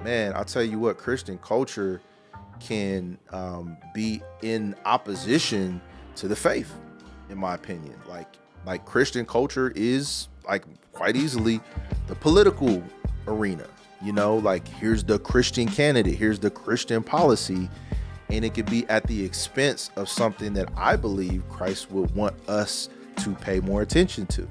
Man, I'll tell you what, Christian culture can be in opposition to the faith, in my opinion. Like Christian culture is like quite easily the political arena. Like here's the Christian candidate, here's the Christian policy, and it could be at the expense of something that I believe Christ would want us to pay more attention to.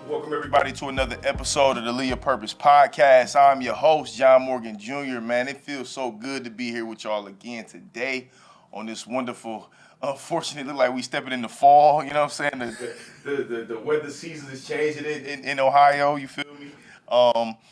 Welcome everybody to another episode of the Live Your Purpose podcast. I'm your host, John Morgan Jr. Man, it feels so good to be here with y'all again today on this wonderful, unfortunately, look like we stepping into fall, you know what I'm saying? The weather season is changing in Ohio, you feel me?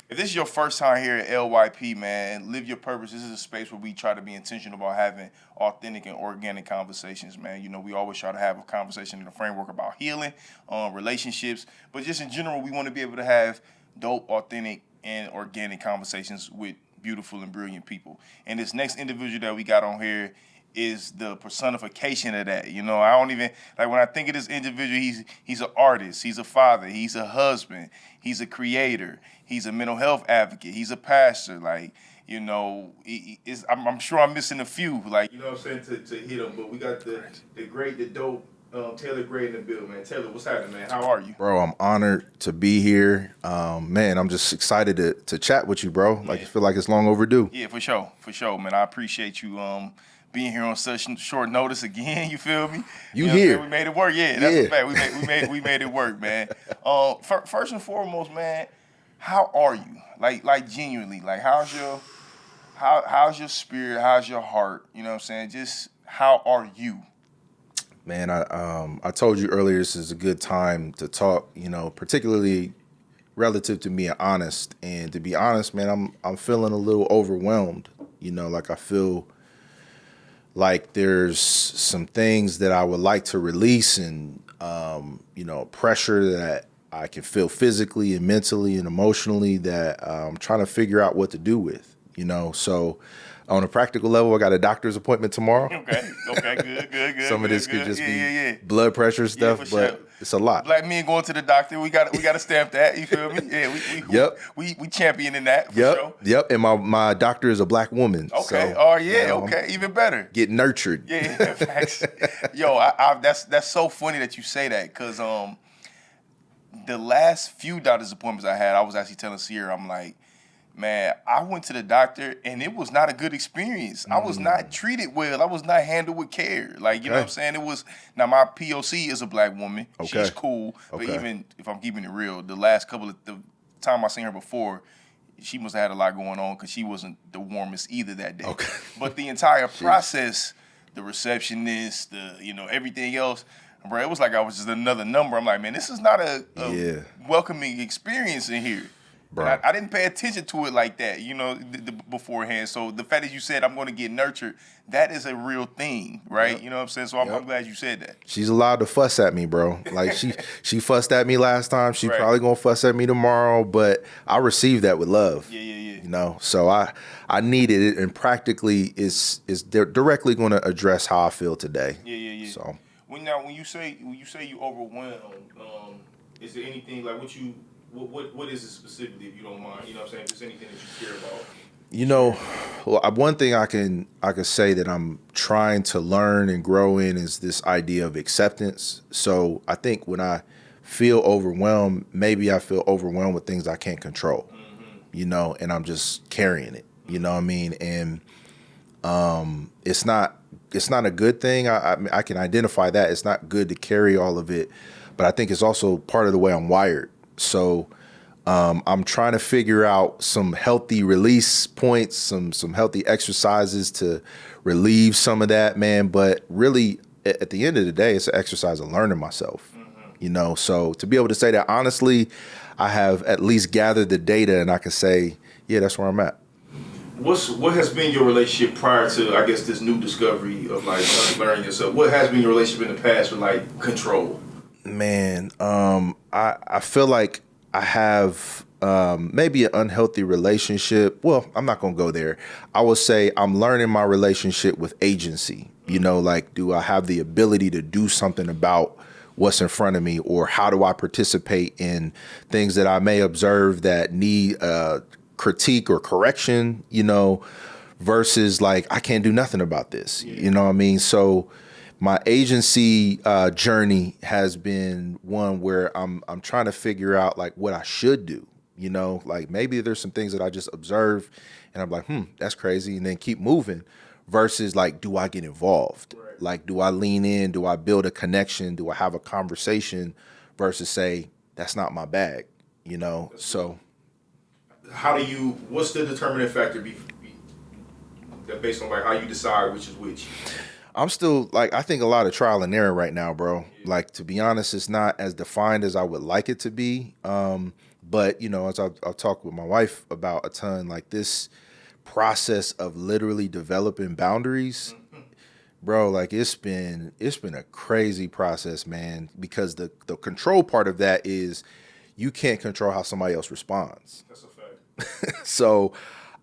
If this is your first time here at LYP, man, Live Your Purpose, this is a space where we try to be intentional about having authentic and organic conversations, man. We always try to have a conversation in a framework about healing, relationships, but just in general, we want to be able to have dope, authentic, and organic conversations with beautiful and brilliant people. And this next individual that we got on here is the personification of that. I don't even, like when I think of this individual, he's an artist, he's a father, he's a husband, he's a creator, he's a mental health advocate, he's a pastor, I'm sure I'm missing a few, to hit him, but we got the great, the dope, Taelor Gray in the building, man. Taelor, what's happening, man? How are you? Bro, I'm honored to be here. Man, I'm just excited to chat with you, bro. I feel like it's long overdue. Yeah, for sure, man. I appreciate you being here on such short notice again. You feel me? You here? We made it work. Yeah, that's a fact. We made it work, man. First and foremost, man, how are you? Like genuinely, like how's your spirit? How's your heart? You know what I'm saying? Just how are you? Man, I told you earlier this is a good time to talk, particularly relative to being honest. And to be honest, man, I'm feeling a little overwhelmed. I feel like there's some things that I would like to release and, pressure that I can feel physically and mentally and emotionally that I'm trying to figure out what to do with, So on a practical level, I got a doctor's appointment tomorrow. Okay, good. Some of this could just be blood pressure stuff, but sure. It's a lot. Black men going to the doctor, we got to stamp that. You feel me? Yeah, we championing that for sure. Yep. And my doctor is a black woman. Okay. So, okay, even better. Get nurtured. Yeah, facts. Yo, that's so funny that you say that because the last few doctor's appointments I had, I was actually telling Sierra, I'm like, man, I went to the doctor and it was not a good experience. I was not treated well. I was not handled with care. You know what I'm saying? It was, now my POC is a black woman. Okay. She's cool. But even if I'm keeping it real, the last couple of, the time I seen her before, she must have had a lot going on because she wasn't the warmest either that day. Okay. But the entire process, the receptionist, everything else, bro, it was like I was just another number. I'm like, man, this is not a welcoming experience in here. I didn't pay attention to it like that, beforehand. So the fact that you said I'm going to get nurtured, that is a real thing, right? Yep. You know what I'm saying? So I'm glad you said that. She's allowed to fuss at me, bro. Like she fussed at me last time. She probably going to fuss at me tomorrow, but I received that with love. Yeah. So I needed it, and practically is directly going to address how I feel today. Yeah. So when you say you overwhelmed, is there anything like what is it specifically, if you don't mind? You know what I'm saying? If there's anything that you care about. One thing I can say that I'm trying to learn and grow in is this idea of acceptance. So I think when I feel overwhelmed, maybe I feel overwhelmed with things I can't control, and I'm just carrying it, you know what I mean? And it's not a good thing. I can identify that. It's not good to carry all of it, but I think it's also part of the way I'm wired. So I'm trying to figure out some healthy release points, some healthy exercises to relieve some of that, man. But really, at the end of the day, it's an exercise of learning myself, So to be able to say that honestly, I have at least gathered the data and I can say, yeah, that's where I'm at. What has been your relationship prior to, I guess, this new discovery of learning yourself? What has been your relationship in the past with control? Man, I feel like I have maybe an unhealthy relationship. Well, I'm not going to go there. I will say I'm learning my relationship with agency. You know, like, do I have the ability to do something about what's in front of me, or how do I participate in things that I may observe that need critique or correction, you know, versus like, I can't do nothing about this. You know what I mean? So my agency journey has been one where I'm trying to figure out like what I should do. You know, like maybe there's some things that I just observe and I'm like, that's crazy, and then keep moving. Versus like, do I get involved? Right. Like, do I lean in? Do I build a connection? Do I have a conversation? Versus say, that's not my bag, you know? So what's the determining factor that based on like how you decide which is which? I'm still like, I think a lot of trial and error right now, bro. Yeah. Like, to be honest, it's not as defined as I would like it to be. But you know, as I've talked with my wife about a ton, like this process of literally developing boundaries, bro, like it's been a crazy process, man, because the control part of that is you can't control how somebody else responds. That's a fact. So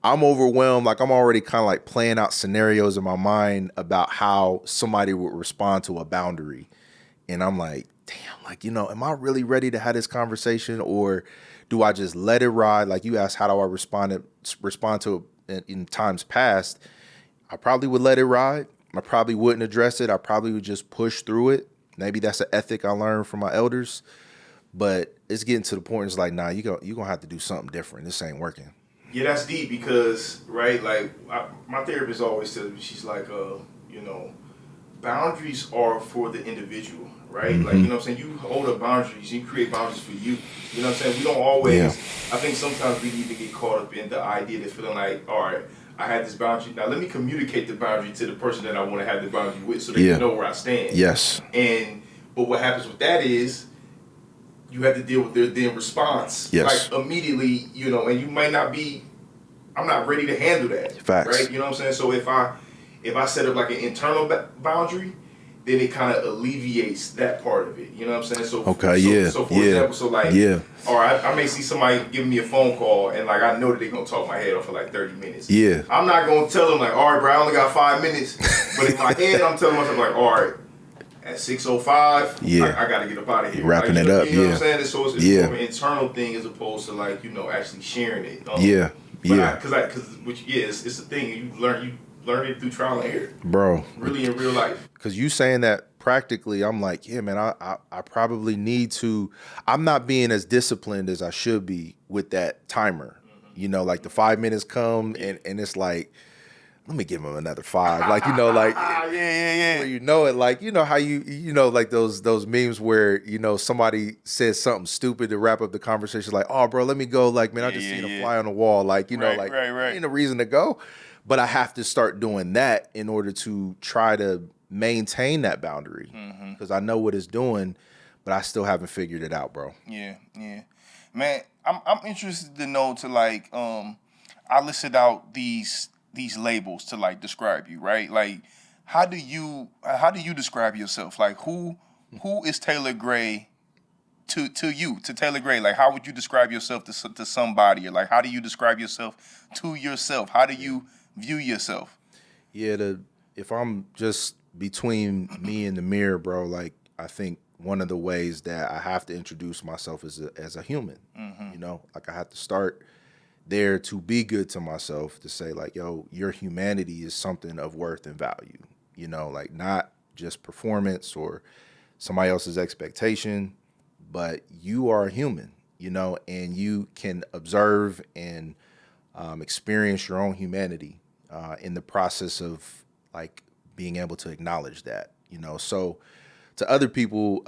I'm overwhelmed. Like, I'm already kind of like playing out scenarios in my mind about how somebody would respond to a boundary. And I'm like, damn, like, you know, am I really ready to have this conversation, or do I just let it ride? Like you asked, how do I respond to it in times past? I probably would let it ride. I probably wouldn't address it. I probably would just push through it. Maybe that's an ethic I learned from my elders. But it's getting to the point, it's like, nah, you're going to have to do something different. This ain't working. Yeah, that's deep because, right, like my therapist always tells me, she's like, you know, boundaries are for the individual, right? Like, you know what I'm saying? You hold up boundaries, you create boundaries for you. You know what I'm saying? We don't always, I think sometimes we need to get caught up in the idea that feeling like, all right, I had this boundary. Now let me communicate the boundary to the person that I want to have the boundary with so they can know where I stand. Yes. But what happens with that is you have to deal with their then response. Yes. Like immediately, you know, and you might not be, I'm not ready to handle that. Facts. Right? You know what I'm saying? So if I set up like an internal boundary, then it kind of alleviates that part of it. You know what I'm saying? So So for example, so like, all right, I may see somebody giving me a phone call and like I know that they're gonna talk my head off for like 30 minutes. Yeah. I'm not gonna tell them like, all right, bro, I only got 5 minutes. But in my head, I'm telling myself like, all right, at 6:05, I gotta get up out of here. Wrapping like, it up. You know what I'm saying? So it's more of an internal thing as opposed to like, you know, actually sharing it. It's a thing you learn it through trial and error, bro. Really in real life. Because you saying that practically, I'm like, yeah, man, I probably need to. I'm not being as disciplined as I should be with that timer. You know, like the 5 minutes come and it's like, let me give him another 5. Like, you know, like where you know it, like, you know how you know, like those memes where, you know, somebody says something stupid to wrap up the conversation, like, oh bro, let me go. Like, man, I just seen a fly on the wall. Like, you know, like ain't a reason to go. But I have to start doing that in order to try to maintain that boundary. Because I know what it's doing, but I still haven't figured it out, bro. Yeah. Man, I'm interested to know to like I listed out these labels to like describe you, right? Like how do you describe yourself? Like who is Taelor Gray to you, to Taelor Gray? Like how would you describe yourself to somebody, or like how do you describe yourself to yourself? How do you view yourself? Yeah, if I'm just between me and the mirror, bro, like I think one of the ways that I have to introduce myself as a human. You know, like I have to start there to be good to myself, to say like, yo, your humanity is something of worth and value, you know, like not just performance or somebody else's expectation, but you are a human, you know, and you can observe and experience your own humanity in the process of like being able to acknowledge that, you know. So to other people,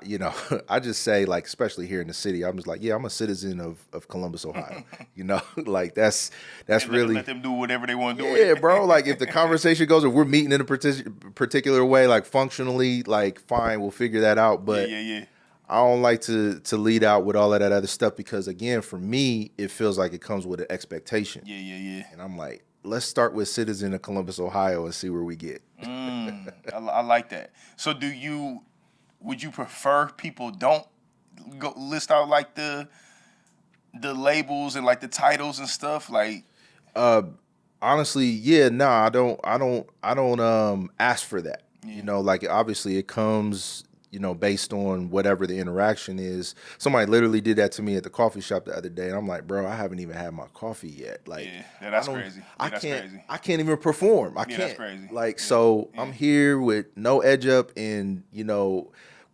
you know, I just say like, especially here in the city, I'm just like, yeah, I'm a citizen of Columbus, Ohio. You know, like that's really let them do whatever they want to do. Yeah, bro. Like if the conversation goes, if we're meeting in a particular way, like functionally, like fine, we'll figure that out. But I don't like to lead out with all of that other stuff because again, for me, it feels like it comes with an expectation. Yeah. And I'm like, let's start with citizen of Columbus, Ohio, and see where we get. I like that. So would you prefer people don't go list out like the the labels and like the titles and stuff? Like, Honestly, yeah, no, I don't ask for that. Yeah. You know, like obviously it comes, based on whatever the interaction is. Somebody literally did that to me at the coffee shop the other day, and I'm like, bro, I haven't even had my coffee yet. Like, yeah, that's crazy. Yeah, that's crazy. I can't even perform. I Yeah, can't. that's crazy. Like, Yeah, so yeah. I'm here with no edge up and,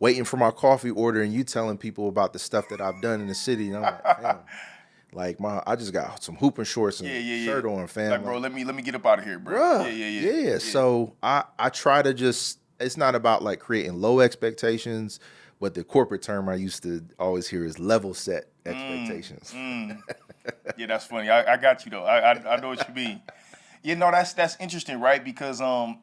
waiting for my coffee order, and you telling people about the stuff that I've done in the city, and I'm like, fam, like I just got some hooping shorts and shirt on, fam. Like, bro, let me get up out of here, bro. Bruh, Yeah. So I try to just, it's not about like creating low expectations, but the corporate term I used to always hear is level set expectations. Yeah, that's funny. I got you though. I know what you mean. You know, that's interesting, right? Because I'm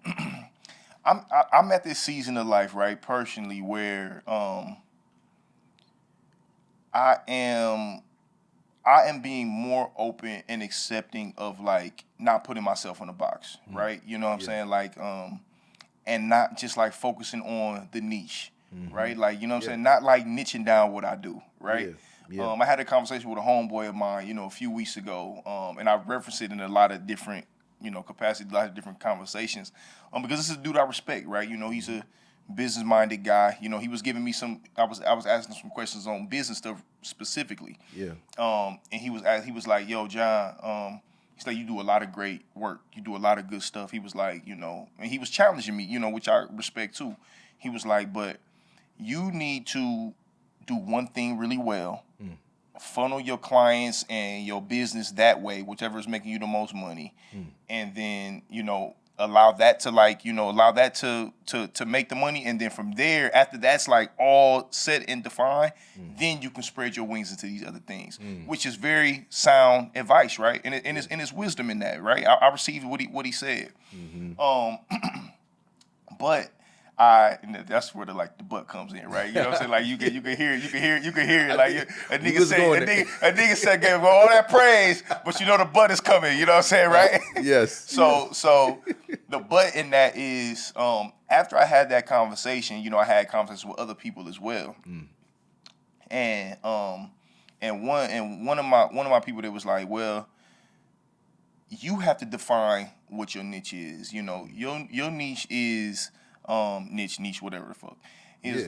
at this season of life, right, personally, where I am being more open and accepting of like not putting myself in a box, right? You know what I'm saying? Like and not just like focusing on the niche, right? Like, you know what I'm saying? Not like niching down what I do, right? Yeah. I had a conversation with a homeboy of mine, a few weeks ago, and I referenced it in a lot of different, capacity, a lot of different conversations, because this is a dude I respect, right? He's a business-minded guy. He was giving me I was asking some questions on business stuff specifically. Yeah. And he was like, "Yo, John, he's like, you do a lot of great work. You do a lot of good stuff." He was like, and he was challenging me, which I respect too. He was like, "But you need to do one thing really well, funnel your clients and your business that way, whichever is making you the most money, and then, allow that to to make the money, and then from there, after that's like all set and defined, then you can spread your wings into these other things," which is very sound advice, right? And it's wisdom in that, right? I received what he said, but and that's where the butt comes in, right? You know what I'm saying? Like you can hear it. Like a nigga said gave him all that praise, but the butt is coming. You know what I'm saying, right? Yes. So the butt in that is after I had that conversation, I had conversations with other people as well, and one of my people that was like, well, you have to define what your niche is. Your niche is niche, whatever the fuck. It's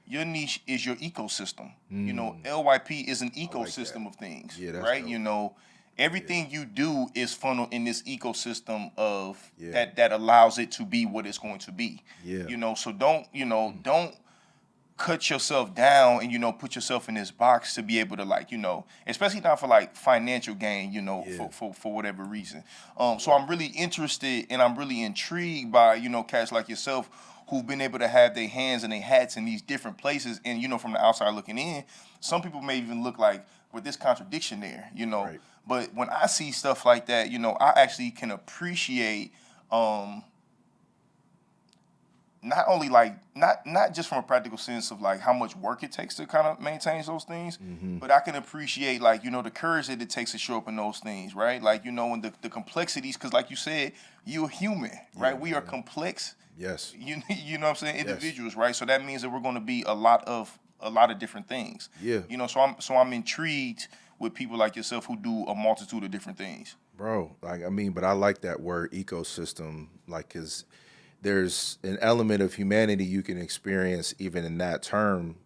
your niche is your ecosystem. LYP is an ecosystem of things, Yeah, that's right? dope. Everything you do is funneled in this ecosystem of that allows it to be what it's going to be. Yeah. So don't cut yourself down and put yourself in this box to be able to especially not for financial gain, for whatever reason. So I'm really interested and I'm really intrigued by cats like yourself who've been able to have their hands and their hats in these different places, and from the outside looking in, some people may even look like with this contradiction there, Right. But when I see stuff like that, I actually can appreciate not only not just from a practical sense of how much work it takes to kind of maintain those things, but I can appreciate the courage that it takes to show up in those things, right? And the complexities, because like you said, you're human, right? We are complex. Yes. You know what I'm saying? Individuals, right? So that means that we're going to be a lot of different things. Yeah. So I'm intrigued with people like yourself who do a multitude of different things. Bro, but I like that word ecosystem, because there's an element of humanity you can experience even in that term,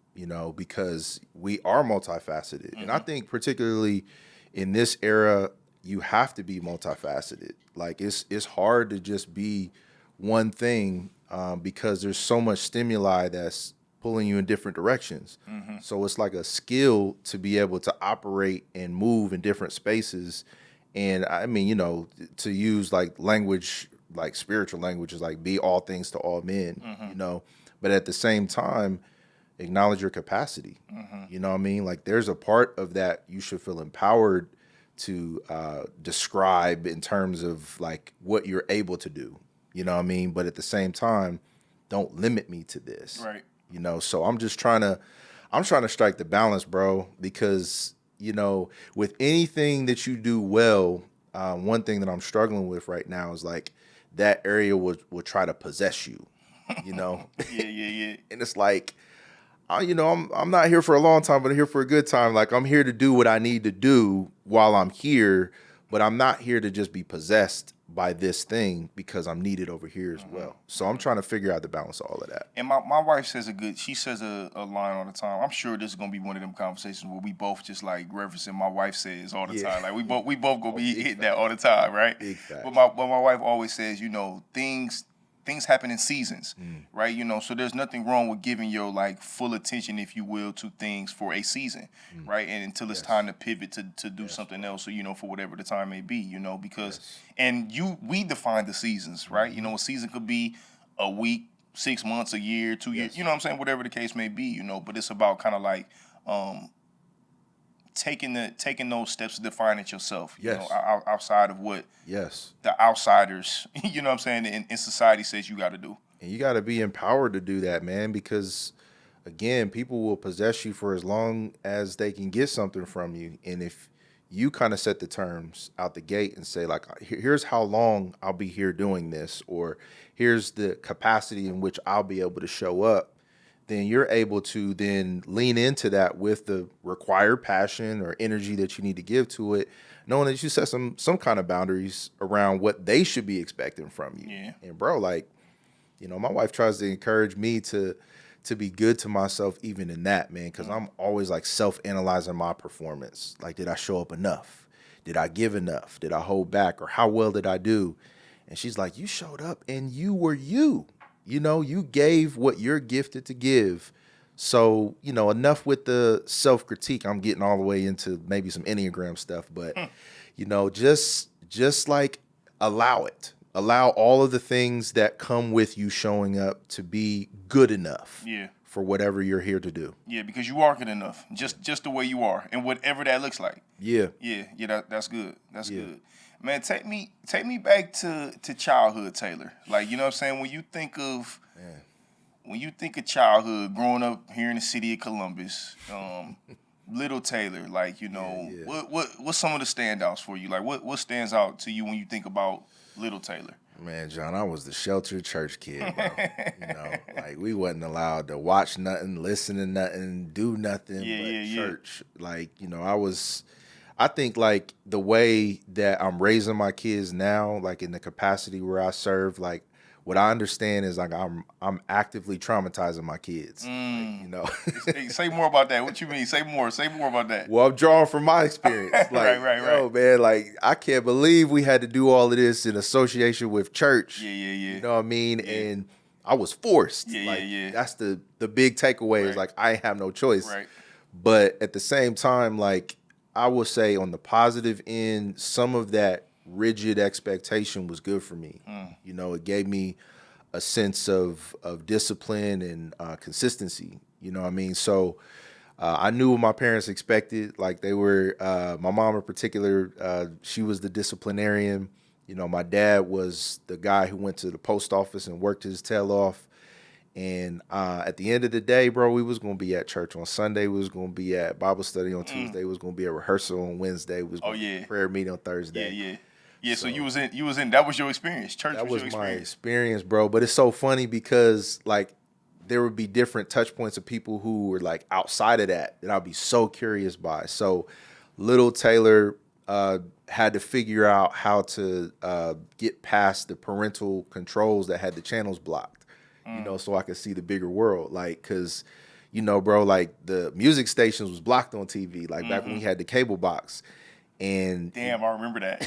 because we are multifaceted. And I think particularly in this era, you have to be multifaceted. Like it's hard to just be one thing, because there's so much stimuli that's pulling you in different directions. So it's like a skill to be able to operate and move in different spaces. And I mean, to use language, spiritual language, is be all things to all men, but at the same time, acknowledge your capacity. You know what I mean? There's a part of that you should feel empowered to describe in terms of what you're able to do. You know what I mean? But at the same time, don't limit me to this. Right. So I'm trying to strike the balance, bro, because, with anything that you do well, one thing that I'm struggling with right now is that area will try to possess you, Yeah. And it's I'm not here for a long time, but I'm here for a good time. Like I'm here to do what I need to do while I'm here, but I'm not here to just be possessed by this thing because I'm needed over here as well. So I'm trying to figure out the balance of all of that. And my wife says she says a line all the time. I'm sure this is gonna be one of them conversations where we both just like referencing my wife says all the time. Like we both gonna be hitting that all the time, right? Big facts. But my wife always says, things happen in seasons, right? So there's nothing wrong with giving your like full attention, if you will, to things for a season, right? And until it's time to pivot to do something else, or for whatever the time may be, because and we define the seasons, right? A season could be a week, 6 months, a year, 2 years, you know what I'm saying? Whatever the case may be, but it's about kind of like taking those steps to define it yourself, outside of what the outsiders, what I'm saying, in society says you got to do. And you got to be empowered to do that, man, because again, people will possess you for as long as they can get something from you. And if you kind of set the terms out the gate and say, like, here's how long I'll be here doing this, or here's the capacity in which I'll be able to show up, then you're able to then lean into that with the required passion or energy that you need to give to it, knowing that you set some kind of boundaries around what they should be expecting from you. Yeah. And bro, like, my wife tries to encourage me to be good to myself even in that, man, because I'm always like self-analyzing my performance. Like, did I show up enough? Did I give enough? Did I hold back? Or how well did I do? And she's like, you showed up and you were you. You gave what you're gifted to give. So, enough with the self-critique. I'm getting all the way into maybe some Enneagram stuff, but, just like allow it. Allow all of the things that come with you showing up to be good enough for whatever you're here to do. Yeah, because you are good enough, just the way you are, and whatever that looks like. Yeah. That's good. That's good. Man, take me back to childhood, Taelor. Like, you know what I'm saying? When you think of childhood, growing up here in the city of Columbus, little Taelor, like, what's some of the standouts for you? Like, what stands out to you when you think about little Taelor? Man, John, I was the sheltered church kid, bro. Like we wasn't allowed to watch nothing, listen to nothing, do nothing but church. Like, I think like the way that I'm raising my kids now, like in the capacity where I serve, like what I understand is like I'm actively traumatizing my kids. Like, Say more about that. What you mean? Say more about that. Well, I'm drawing from my experience. Like, right. Yo, man, like I can't believe we had to do all of this in association with church. Yeah. You know what I mean? Yeah. And I was forced. That's the big takeaway is like I have no choice. Right. But at the same time, like I will say on the positive end, some of that rigid expectation was good for me. It gave me a sense of discipline and consistency. You know what I mean? So I knew what my parents expected. Like they were, my mom in particular, she was the disciplinarian. My dad was the guy who went to the post office and worked his tail off. And at the end of the day, bro, we was going to be at church on Sunday. We was going to be at Bible study on Tuesday. We was going to be at rehearsal on Wednesday. We was going to be at prayer meeting on Thursday. Yeah, so you was in. That was your experience. Church that was was your my experience. experience, bro. But it's so funny because like there would be different touch points of people who were like outside of that I'd be so curious by. So little Taelor had to figure out how to get past the parental controls that had the channels blocked, so I could see the bigger world. Like, cause bro, like the music stations was blocked on TV, like back when we had the cable box. And damn, I remember that.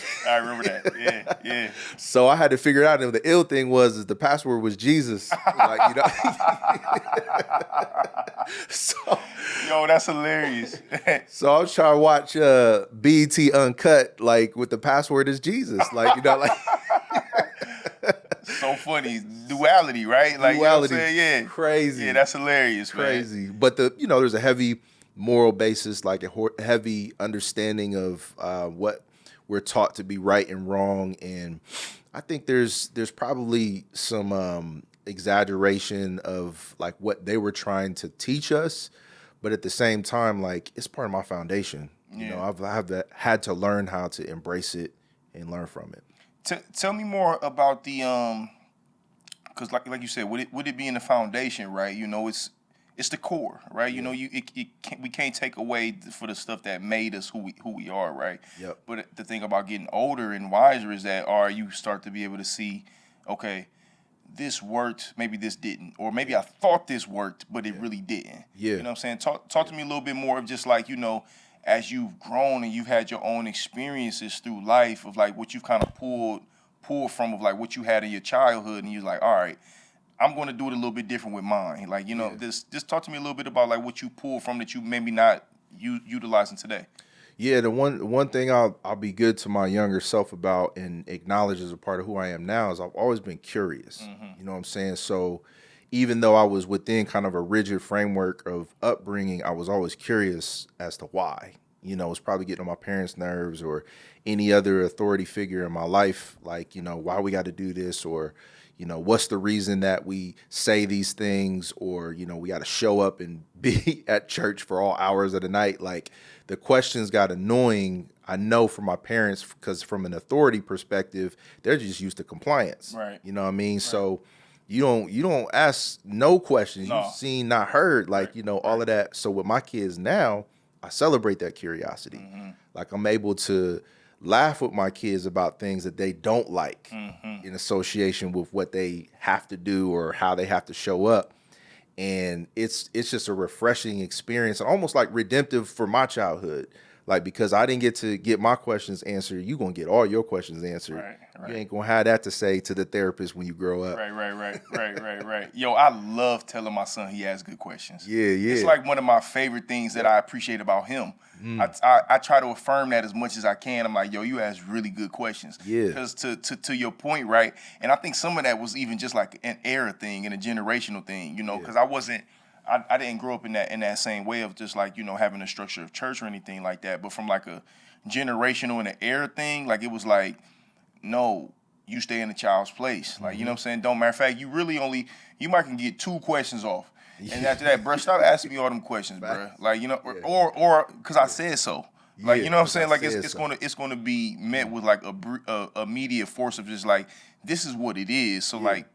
Yeah. So I had to figure it out. And the ill thing was the password was Jesus. Like, So, yo, that's hilarious. So I was trying to watch BET Uncut, like with the password is Jesus. Like, like. So funny. Duality, right? Like, duality. You know what I'm saying? Yeah. Crazy. Yeah, that's hilarious, crazy. Man. But there's a heavy moral basis, like a heavy understanding of what we're taught to be right and wrong. And I think there's probably some exaggeration of like what they were trying to teach us. But at the same time, like it's part of my foundation. I've had to learn how to embrace it and learn from it. Tell me more about the because like you said, would it be in the foundation, right? it's the core, right? You know, we can't take away for the stuff that made us who we are, right? Yep. But the thing about getting older and wiser is that, you start to be able to see, okay, this worked, maybe this didn't, or maybe I thought this worked, but it really didn't. Yeah. You know what I'm saying? Talk to me a little bit more of just like, as you've grown and you've had your own experiences through life of like what you've kind of pulled from of like what you had in your childhood, and you're like, all right, I'm going to do it a little bit different with mine. Like, just talk to me a little bit about like what you pulled from that you maybe not utilizing today. Yeah, the one thing I'll be good to my younger self about and acknowledge as a part of who I am now is I've always been curious. You know what I'm saying? So even though I was within kind of a rigid framework of upbringing, I was always curious as to why. It's probably getting on my parents' nerves or any other authority figure in my life, like, why we got to do this, or, what's the reason that we say these things, or, we got to show up and be at church for all hours of the night. Like, the questions got annoying, I know, from my parents, because from an authority perspective, they're just used to compliance. Right. You know what I mean? Right. So you don't ask no questions. No. You've seen, not heard, like, Right. All of that. So with my kids now, I celebrate that curiosity. Like, I'm able to laugh with my kids about things that they don't like in association with what they have to do or how they have to show up. And it's just a refreshing experience, almost like redemptive for my childhood. Like, because I didn't get to get my questions answered, you going to get all your questions answered. Right. You ain't going to have that to say to the therapist when you grow up. Right. Yo, I love telling my son he has good questions. Yeah. It's like one of my favorite things that I appreciate about him. I try to affirm that as much as I can. I'm like, yo, you ask really good questions. Yeah. Because to your point, right, and I think some of that was even just like an era thing and a generational thing, because I didn't grow up in that same way of just like, having a structure of church or anything like that. But from like a generational and an era thing, like it was like, no, you stay in the child's place. Like, you know what I'm saying? Don't matter of fact, you might can get 2 questions off. And after that, bro, stop asking me all them questions, bro. Like, or because I said so. Like, you know what I'm saying? Like, it's gonna be met with like a immediate force of just like, this is what it is. So like,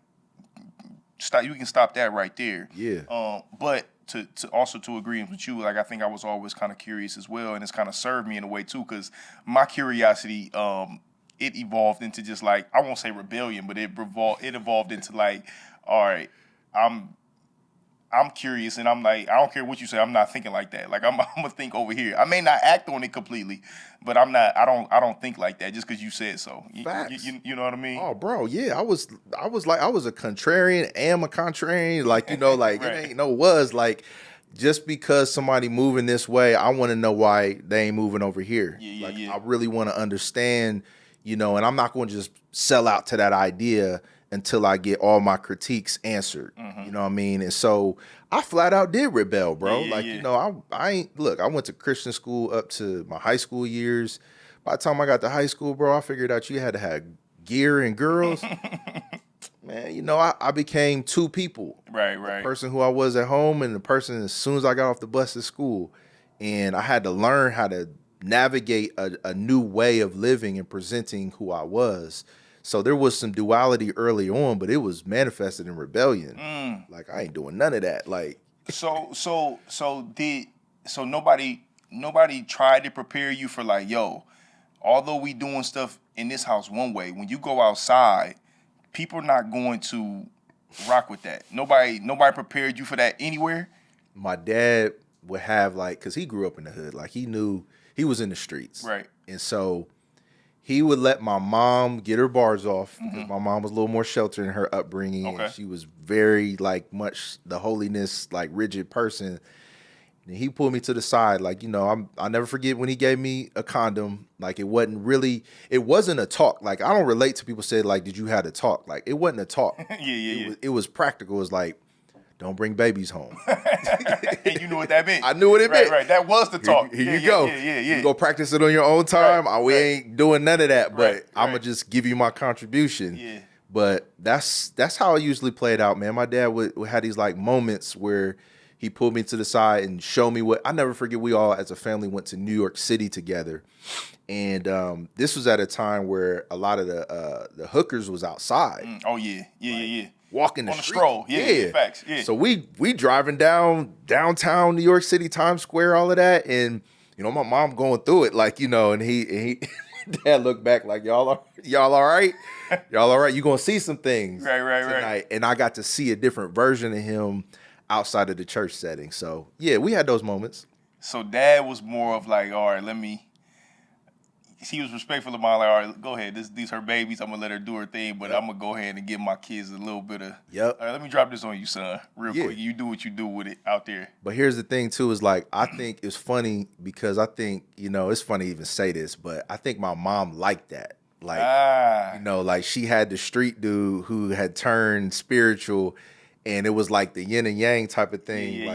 you can stop that right there. Yeah. But to also to agree with you, like I think I was always kind of curious as well, and it's kind of served me in a way too, because my curiosity, it evolved into just like, I won't say rebellion, but it evolved into like, all right, I'm curious, and I'm like, I don't care what you say, I'm not thinking like that. Like I'm gonna think over here. I may not act on it completely, but I don't think like that just because you said so. Facts. You know what I mean? Oh, bro, yeah, I was a contrarian, am a contrarian, like, like Right. It ain't no was like, just because somebody moving this way, I want to know why they ain't moving over here. Yeah. I really want to understand, and I'm not going to just sell out to that idea until I get all my critiques answered. You know what I mean? And so I flat out did rebel, bro. I ain't, look, I went to Christian school up to my high school years. By the time I got to high school, bro, I figured out you had to have gear and girls. Man, I became 2 people. Right. The person who I was at home and the person as soon as I got off the bus at school. And I had to learn how to navigate a new way of living and presenting who I was. So there was some duality early on, but it was manifested in rebellion. Like, I ain't doing none of that. Like, so nobody tried to prepare you for like, yo, although we doing stuff in this house one way, when you go outside, people are not going to rock with that. Nobody prepared you for that anywhere. My dad would have, like, because he grew up in the hood, like he knew he was in the streets. Right. And so he would let my mom get her bars off because my mom was a little more sheltered in her upbringing. Okay. And she was very, like, much the holiness, like, rigid person. And he pulled me to the side, like, I'll never forget when he gave me a condom. Like, it wasn't a talk. Like, I don't relate to people say, like, did you have to talk? Like, it wasn't a talk. Yeah. It was practical. It was like, don't bring babies home. And you knew what that meant. I knew what it meant. Right. That was the talk. Here you go. Yeah. You go practice it on your own time. Right, We ain't doing none of that, but I'm going right. to just give you my contribution. Yeah. But that's how it usually played out, man. My dad would have these, like, moments where he pulled me to the side and showed me I never forget, we all as a family went to New York City together. And this was at a time where a lot of the hookers was outside. Oh, yeah. walking the On the street. stroll. Yeah, facts. Yeah. So we driving down downtown New York City, Times Square, all of that, and my mom going through it, like, and he dad looked back like, y'all all right? Y'all all right? You gonna see some things tonight. And I got to see a different version of him outside of the church setting. So yeah, we had those moments. So dad was more of like, all right, he was respectful of mine, like, all right, go ahead. These her babies. I'm gonna let her do her thing, but I'm gonna go ahead and give my kids a little bit of. All right, let me drop this on you, son, real quick. You do what you do with it out there. But here's the thing too, is like, I think it's funny because I think, it's funny to even say this, but I think my mom liked that. Like, like she had the street dude who had turned spiritual, and it was like the yin and yang type of thing.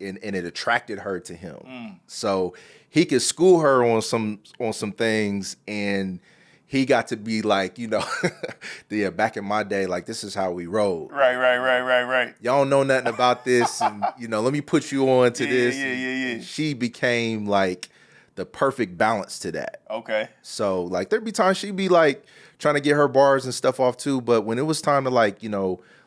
And it attracted her to him. So he could school her on some things, and he got to be like, yeah, back in my day, like, this is how we rolled. Right. Y'all don't know nothing about this, and let me put you on to this. Yeah. She became like the perfect balance to that. Okay. So like there'd be times she'd be like trying to get her bars and stuff off too, but when it was time to like,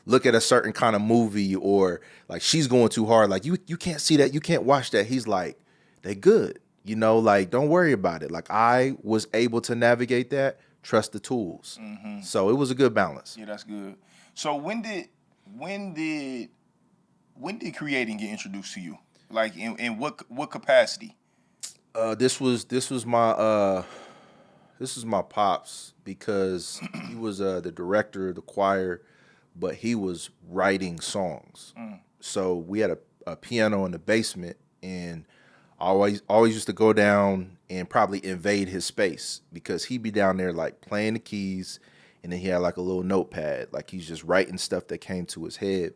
look at a certain kind of movie, or like she's going too hard, like you can't see that, you can't watch that. He's like, they good. Like, don't worry about it. Like, I was able to navigate that, trust the tools. Mm-hmm. So it was a good balance. Yeah, that's good. So when did creating get introduced to you? Like, in what capacity? This was my pops, because he was the director of the choir, but he was writing songs. So we had a piano in the basement, and I always used to go down and probably invade his space, because he'd be down there like playing the keys, and then he had like a little notepad, like he's just writing stuff that came to his head,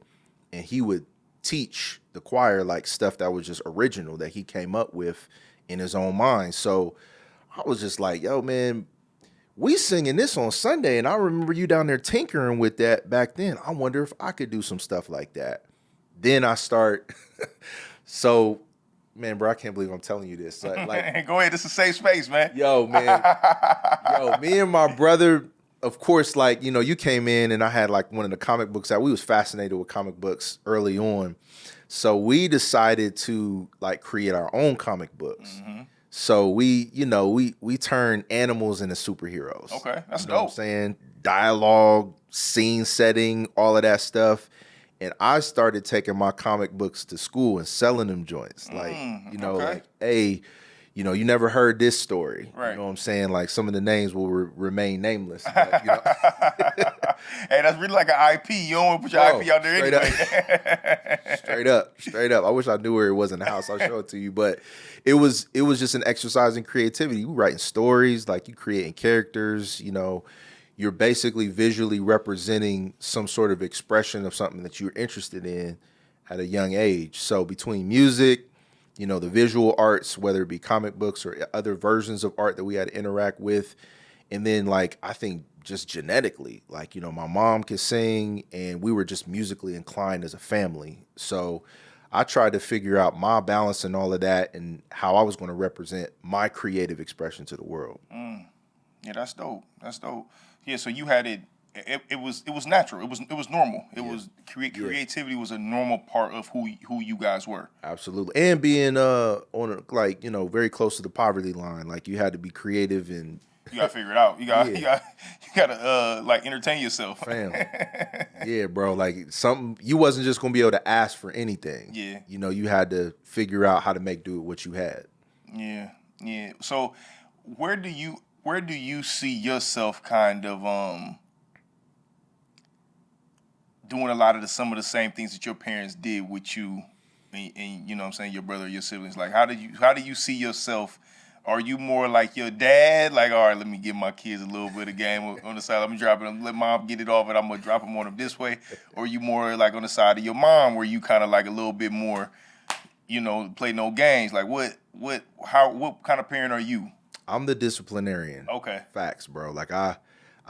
and he would teach the choir like stuff that was just original that he came up with in his own mind. So I was just like, yo, man, we singing this on Sunday, and I remember you down there tinkering with that back then. I wonder if I could do some stuff like that. Then I start so, man, bro, I can't believe I'm telling you this. Like, go ahead, this is a safe space, man. Yo, man. Me and my brother, of course, like, you came in and I had like one of the comic books out. We was fascinated with comic books early on. So we decided to like create our own comic books. Mm-hmm. So we turn animals into superheroes. Okay, that's dope. What I'm saying? Dialogue, scene setting, all of that stuff. And I started taking my comic books to school and selling them joints. Like, like, hey, you never heard this story. Right. You know what I'm saying? Like, some of the names will remain nameless. But, Hey, that's really like an IP. You don't want to put your IP out there anyway. Straight up. I wish I knew where it was in the house. I'll show it to you. But it was just an exercise in creativity. You writing stories, like you creating characters, you're basically visually representing some sort of expression of something that you're interested in at a young age. So between music, the visual arts, whether it be comic books or other versions of art that we had to interact with, and then like, I think just genetically, like, my mom could sing, and we were just musically inclined as a family. So I tried to figure out my balance and all of that, and how I was going to represent my creative expression to the world. Yeah, that's dope. Yeah, so you had it. It was natural. It was normal. It was creativity was a normal part of who you guys were. Absolutely, and being on like very close to the poverty line, like you had to be creative, and you gotta figure it out. You gotta like entertain yourself. Fam. Yeah, bro. Like something you wasn't just gonna be able to ask for anything. Yeah. You had to figure out how to make do with what you had. Yeah. So where do you see yourself kind of doing a lot of some of the same things that your parents did with you, and what I'm saying, your brother or your siblings? Like, how do you see yourself? Are you more like your dad? Like, all right, let me give my kids a little bit of game on the side. Let me drop it. Let mom get it off, and I'm gonna drop them on them this way. Or are you more like on the side of your mom, where you kind of like a little bit more, play no games? Like, what kind of parent are you? I'm the disciplinarian. Okay. Facts, bro. Like I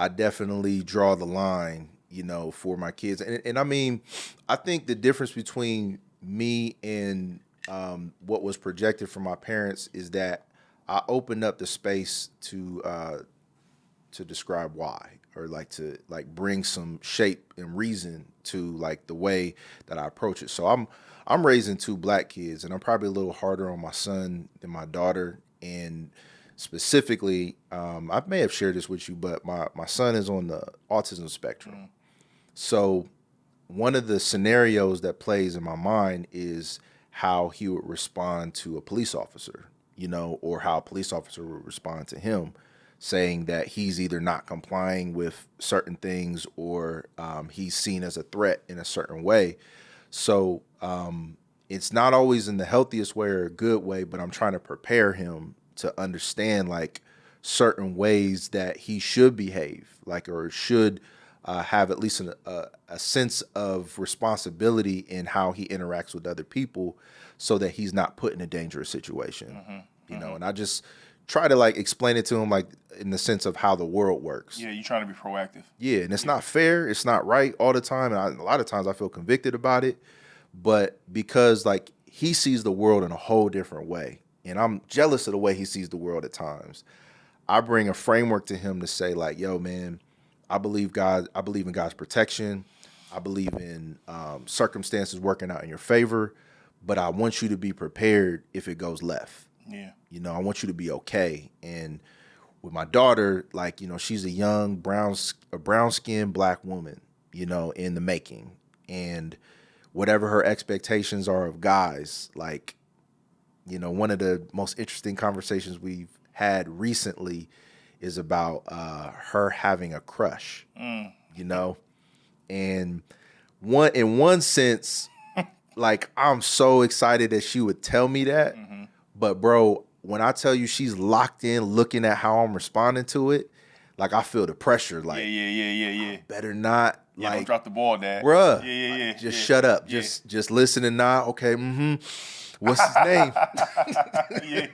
definitely draw the line, for my kids. And I mean, I think the difference between me and what was projected from my parents is that I opened up the space to describe why. or like to like bring some shape and reason to like the way that I approach it. So I'm raising two black kids, and I'm probably a little harder on my son than my daughter. And specifically, I may have shared this with you, but my son is on the autism spectrum. So one of the scenarios that plays in my mind is how he would respond to a police officer, or how a police officer would respond to him, saying that he's either not complying with certain things or he's seen as a threat in a certain way. So it's not always in the healthiest way or a good way, but I'm trying to prepare him to understand like certain ways that he should behave, like, or should have at least a sense of responsibility in how he interacts with other people, so that he's not put in a dangerous situation. And I just try to like explain it to him like in the sense of how the world works. Yeah, you're trying to be proactive. Yeah, and it's not fair, it's not right all the time, and a lot of times I feel convicted about it, but because like he sees the world in a whole different way, and I'm jealous of the way he sees the world at times, I bring a framework to him to say like, yo, man, I believe in God's protection. I believe in circumstances working out in your favor, but I want you to be prepared if it goes left. Yeah. I want you to be okay. And with my daughter, like, she's a young brown-skinned black woman, in the making. And whatever her expectations are of guys, like, one of the most interesting conversations we've had recently is about her having a crush, and in one sense, like, I'm so excited that she would tell me that. But bro, when I tell you she's locked in looking at how I'm responding to it, like I feel the pressure. Like, yeah. Better not. Yeah, like, don't drop the ball, Dad. Bruh. Yeah. Just shut up. Yeah. Just listen and nod. Okay. What's his name? Yeah.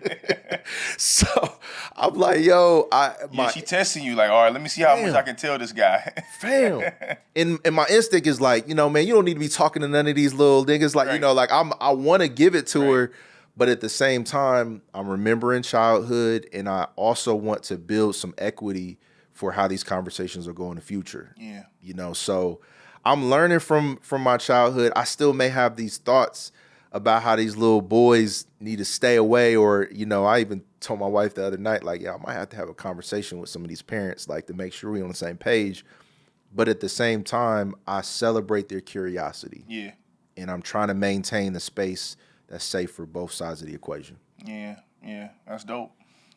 So I'm like, yo, She testing you like, all right, let me see how much I can tell this guy. Fam. And my instinct is like, man, you don't need to be talking to none of these little niggas. Like, Right. like I want to give it to her, but at the same time, I'm remembering childhood, and I also want to build some equity for how these conversations will go in the future. Yeah. So I'm learning from my childhood. I still may have these thoughts about how these little boys need to stay away, or, I even told my wife the other night, like, yeah, I might have to have a conversation with some of these parents, like, to make sure we're on the same page. But at the same time, I celebrate their curiosity. Yeah. And I'm trying to maintain the space that's safe for both sides of the equation. Yeah. That's dope.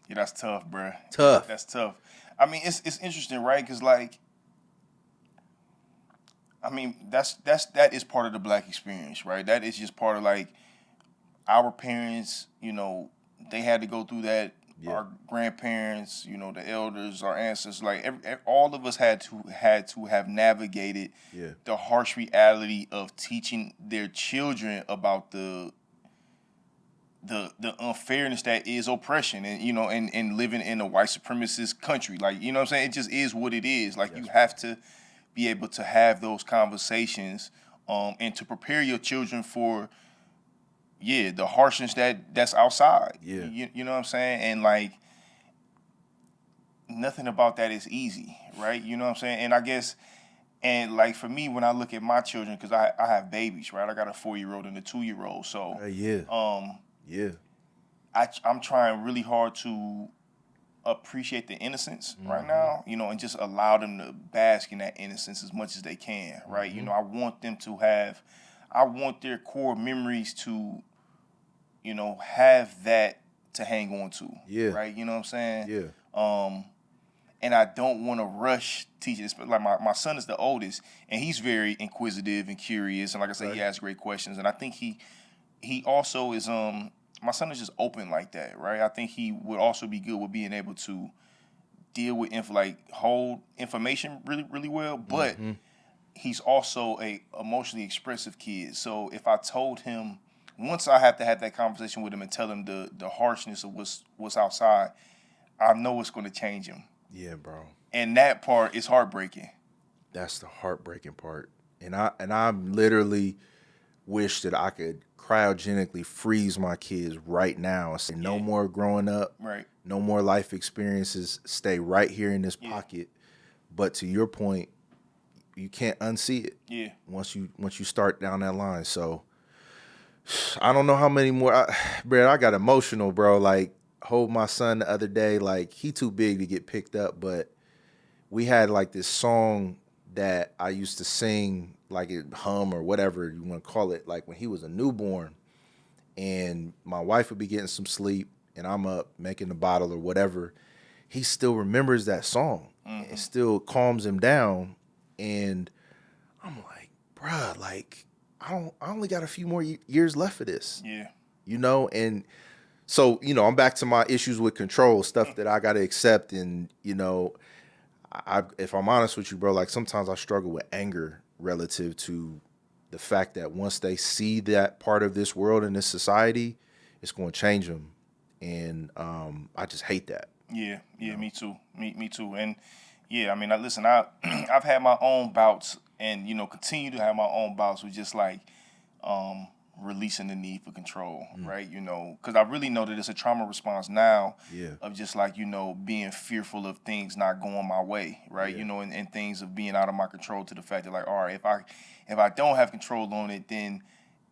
Yeah, that's tough, bro. Tough. That's tough. I mean, it's interesting, right? Because like, I mean, that is part of the black experience, right? That is just part of like our parents. They had to go through that. Yeah. Our grandparents, the elders, our ancestors, like all of us had to have navigated the harsh reality of teaching their children about the unfairness that is oppression, and and living in a white supremacist country. Like, what I'm saying? It just is what it is. Like, you have to be able to have those conversations, and to prepare your children for, the harshness that's outside. Yeah. You know what I'm saying? And like, nothing about that is easy, right? You know what I'm saying? And I guess, and like for me, when I look at my children, because I have babies, right? I got a 4-year-old and a 2-year-old. So I'm trying really hard to appreciate the innocence right now, and just allow them to bask in that innocence as much as they can, right? I want them to I want their core memories to, have that to hang on to, right? You know what I'm saying? Yeah. And I don't want to rush teaching. But like my son is the oldest, and he's very inquisitive and curious, and like I said, he asks great questions, and I think he also is my son is just open like that, right? I think he would also be good with being able to deal with hold information really, really well. But he's also a emotionally expressive kid. So if I told him, once I have to have that conversation with him and tell him the harshness of what's outside, I know it's going to change him. Yeah, bro. And that part is heartbreaking. That's the heartbreaking part. And I literally wish that I could cryogenically freeze my kids right now and say, no more growing up, right? No more life experiences. Stay right here in this pocket. But to your point, you can't unsee it. Yeah. Once you start down that line. So I don't know how many more. Brad, I got emotional, bro. Like, hold my son the other day. Like, he too big to get picked up, but we had like this song that I used to sing, like it hum or whatever you want to call it, like when he was a newborn, and my wife would be getting some sleep, and I'm up making the bottle or whatever. He still remembers that song. Mm-hmm. It still calms him down, and I'm like, bruh, like I only got a few more years left of this. Yeah. And so, I'm back to my issues with control, stuff that I got to accept. And, if I'm honest with you, bro, like sometimes I struggle with anger relative to the fact that once they see that part of this world and this society, it's going to change them. And I just hate that. Yeah, me too. Me too. And yeah, I mean, listen, I've had my own bouts and, continue to have my own bouts with just like releasing the need for control, right? Because I really know that it's a trauma response now of just like, being fearful of things not going my way, right? And things of being out of my control, to the fact that like, all right, if I don't have control on it, then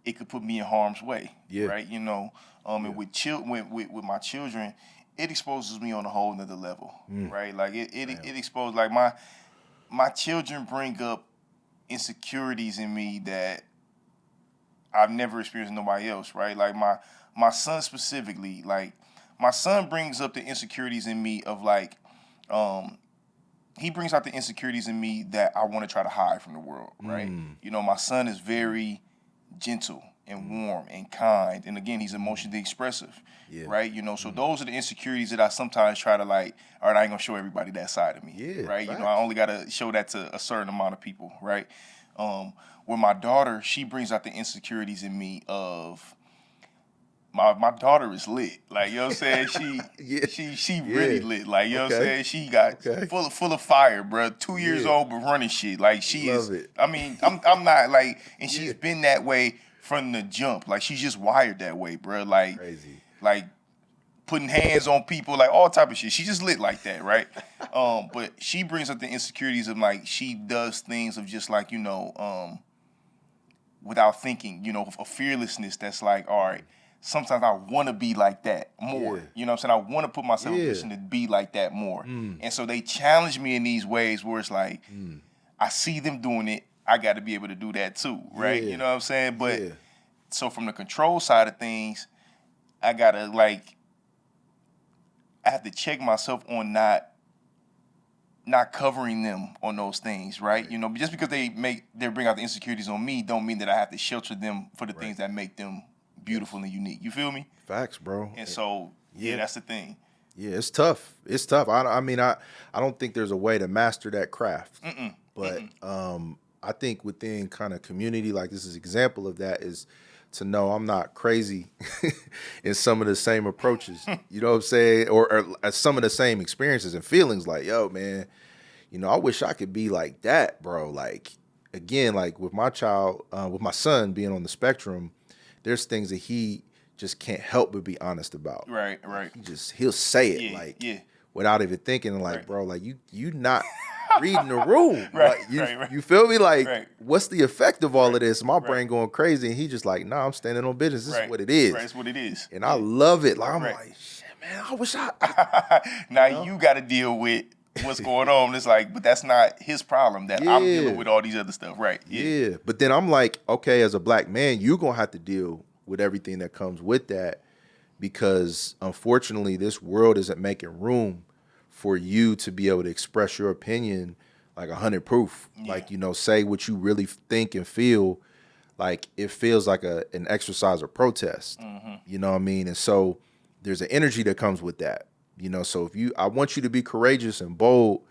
it could put me in harm's way, right? And with my children, it exposes me on a whole nother level, right? Like it exposed, like my children bring up insecurities in me that I've never experienced in nobody else, right? Like my son specifically, like my son brings up the insecurities in me of like, he brings out the insecurities in me that I want to try to hide from the world, right? My son is very gentle and warm and kind, and again, he's emotionally expressive, right? So those are the insecurities that I sometimes try to like, all right, I ain't gonna show everybody that side of me, right? Facts. I only gotta show that to a certain amount of people, right? With my daughter, she brings out the insecurities in me of my daughter is lit. Like, you know what I'm saying? She really lit. Like, you know what I'm saying? She got full of fire, bro. 2 years old but running shit. Like, she Love is it. I mean, I'm not like, and she's been that way from the jump. Like, she's just wired that way, bro. Like Crazy. Like putting hands on people, like all type of shit. She just lit like that, right? But she brings up the insecurities of like, she does things of just like, without thinking, a fearlessness that's like, all right, sometimes I want to be like that more. You know what I'm saying? I want to put myself in a position to be like that more. And so they challenge me in these ways where it's like, I see them doing it, I got to be able to do that too, right? You know what I'm saying? But so from the control side of things, I got to like, I have to check myself on not covering them on those things, right? Just because they bring out the insecurities on me, don't mean that I have to shelter them for the things that make them beautiful and unique. You feel me? Facts, bro. And so, that's the thing. Yeah, it's tough. It's tough. I mean, I don't think there's a way to master that craft. But I think within kind of community, like this is an example of that, is to know I'm not crazy in some of the same approaches. You know what I'm saying? Or some of the same experiences and feelings. Like, yo, man, I wish I could be like that, bro. Like, again, like with my child, with my son being on the spectrum, there's things that he just can't help but be honest about. Right. He'll say it without even thinking, like, bro, like you not reading the room. You feel me? Like, what's the effect of all of this? My brain going crazy, and he just like, nah, I'm standing on business. This is what it is. Right, it's what it is. And I love it. Like, I'm like, shit, man, I wish I now you got to deal with what's going on. It's like, but that's not his problem. That I'm dealing with all these other stuff, right? Yeah. But then I'm like, okay, as a black man, you're gonna have to deal with everything that comes with that, because unfortunately, this world isn't making room for you to be able to express your opinion like 100 proof. Like, say what you really think and feel. Like, it feels like an exercise or protest. You know what I mean? And so there's an energy that comes with that. So I want you to be courageous and bold,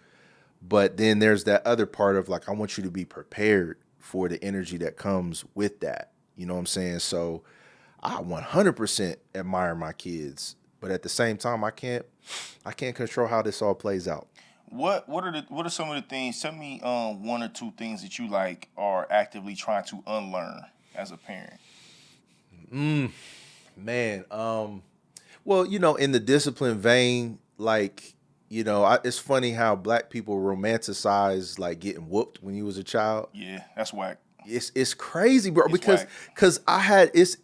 but then there's that other part of like, I want you to be prepared for the energy that comes with that. You know what I'm saying? So I 100% admire my kids, but at the same time, I can't control how this all plays out. What are some of the things? Tell me one or two things that you like are actively trying to unlearn as a parent. Man, well, in the discipline vein, like, you know, it's funny how black people romanticize like getting whooped when you was a child. Yeah, that's whack. It's crazy, bro. It's Because whack. I had it's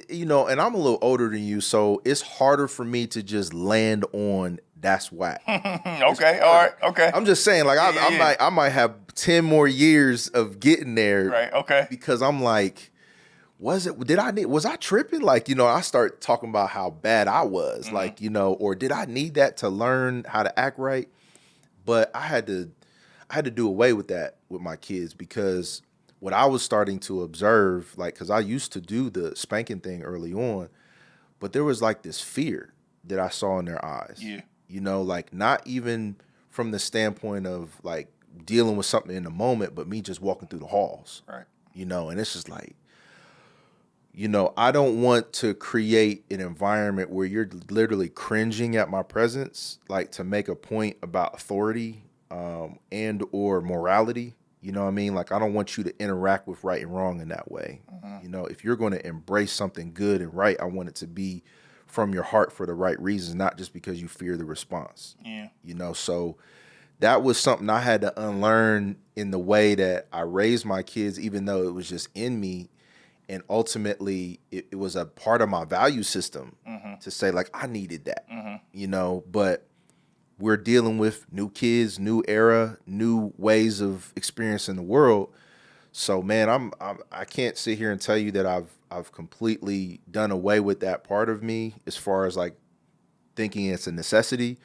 you know, and I'm a little older than you, so it's harder for me to just land on that's whack. Okay, all right, okay. I'm just saying, like Yeah. I might have 10 more years of getting there, Right, okay. because I'm like, was I tripping? Like, you know, I start talking about how bad I was, like, you know, or did I need that to learn how to act right? But I had to do away with that with my kids, because what I was starting to observe, like, because I used to do the spanking thing early on, but there was like this fear that I saw in their eyes. Yeah. You know, like not even from the standpoint of like dealing with something in the moment, but me just walking through the halls. Right. You know, and it's just like, you know, I don't want to create an environment where you're literally cringing at my presence, like to make a point about authority and or morality. You know what I mean? Like, I don't want you to interact with right and wrong in that way. You know, if you're going to embrace something good and right, I want it to be from your heart for the right reasons, not just because you fear the response. Yeah. You know, so that was something I had to unlearn in the way that I raised my kids, even though it was just in me. And ultimately, it was a part of my value system to say, like, I needed that, you know, but we're dealing with new kids, new era, new ways of experiencing the world. So, man, I can't sit here and tell you that I've completely done away with that part of me as far as like thinking it's a necessity,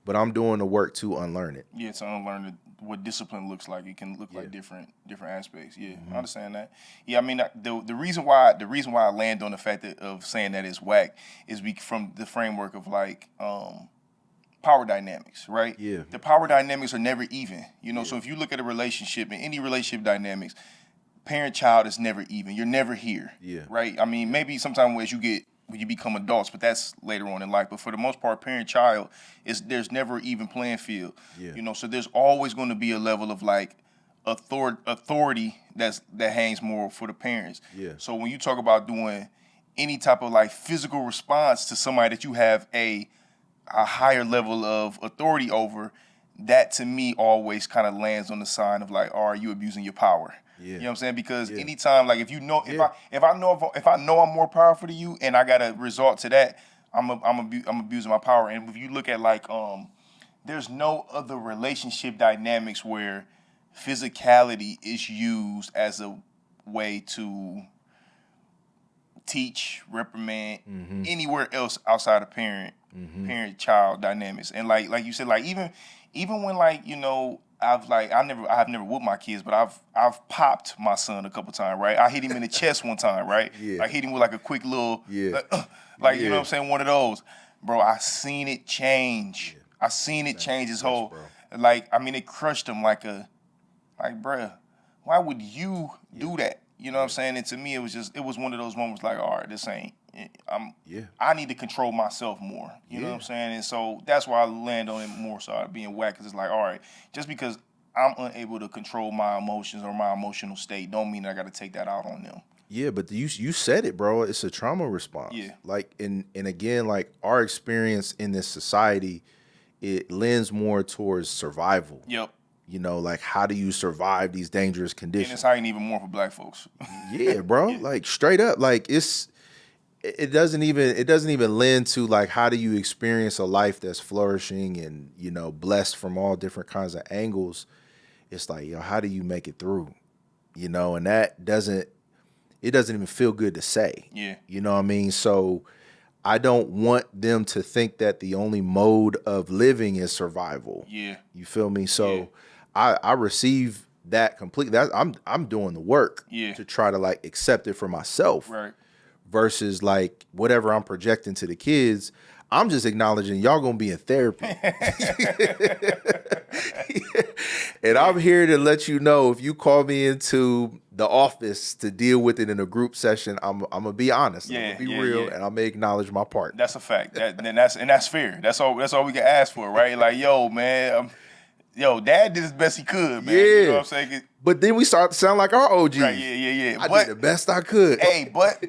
but I'm doing the work to unlearn it. Yeah, to unlearn what discipline looks like. It can look like different aspects. Yeah, I understand that. Yeah, I mean the reason why I land on the fact of saying that it's whack is from the framework of like power dynamics, right? Yeah. The power dynamics are never even. You know, so if you look at a relationship, in any relationship dynamics, parent-child is never even. You're never here. Yeah. Right? I mean, maybe sometimes when you become adults, but that's later on in life. But for the most part, parent-child there's never even playing field. Yeah. You know, so there's always going to be a level of like authority that hangs more for the parents. Yeah. So when you talk about doing any type of like physical response to somebody that you have a higher level of authority over, that to me always kind of lands on the sign of like, are you abusing your power? Yeah. You know what I'm saying? Because Yeah. anytime, like, if you know, Yeah. if I know I'm more powerful than you, and I gotta resort to that, I'm abusing my power. And if you look at like, there's no other relationship dynamics where physicality is used as a way to teach, reprimand, anywhere else outside of parent-child dynamics. And like you said, like even when like, you know, I've never whooped my kids, but I've popped my son a couple times, right? I hit him in the chest one time, right? Yeah. I hit him with like a quick little, Yeah. like you Yeah. know what I'm saying, one of those, bro. I seen it change. I seen it change his whole, bro. like, I mean, it crushed him like bruh, why would you do that? You know what I'm saying? And to me, it was one of those moments like, all right, this ain't. I need to control myself more. You know what I'm saying? And so that's why I land on it more so being whack, because it's like, all right, just because I'm unable to control my emotions or my emotional state don't mean I got to take that out on them. Yeah, but you said it, bro. It's a trauma response. Yeah. Like, and again, like our experience in this society, it lends more towards survival. Yep. You know, like how do you survive these dangerous And conditions? it's heightened even more for black folks. Yeah, bro. Like straight up, like it doesn't even lend to like how do you experience a life that's flourishing and, you know, blessed from all different kinds of angles. It's like, yo, how do you make it through? You know, and it doesn't even feel good to say. Yeah. You know what I mean? So I don't want them to think that the only mode of living is survival. Yeah. You feel me? So I receive that completely. That I'm doing the work to try to like accept it for myself. Right. Versus like whatever I'm projecting to the kids, I'm just acknowledging y'all gonna be in therapy. And I'm here to let you know, if you call me into the office to deal with it in a group session, I'm gonna be honest. I'm gonna be real, and I'm gonna acknowledge my part. That's a fact. That's fair. That's all we can ask for, right? Like, yo, man, Dad did his best he could, man. Yeah. You know what I'm saying? But then we start to sound like our OGs. Right, yeah. I did the best I could. Hey, but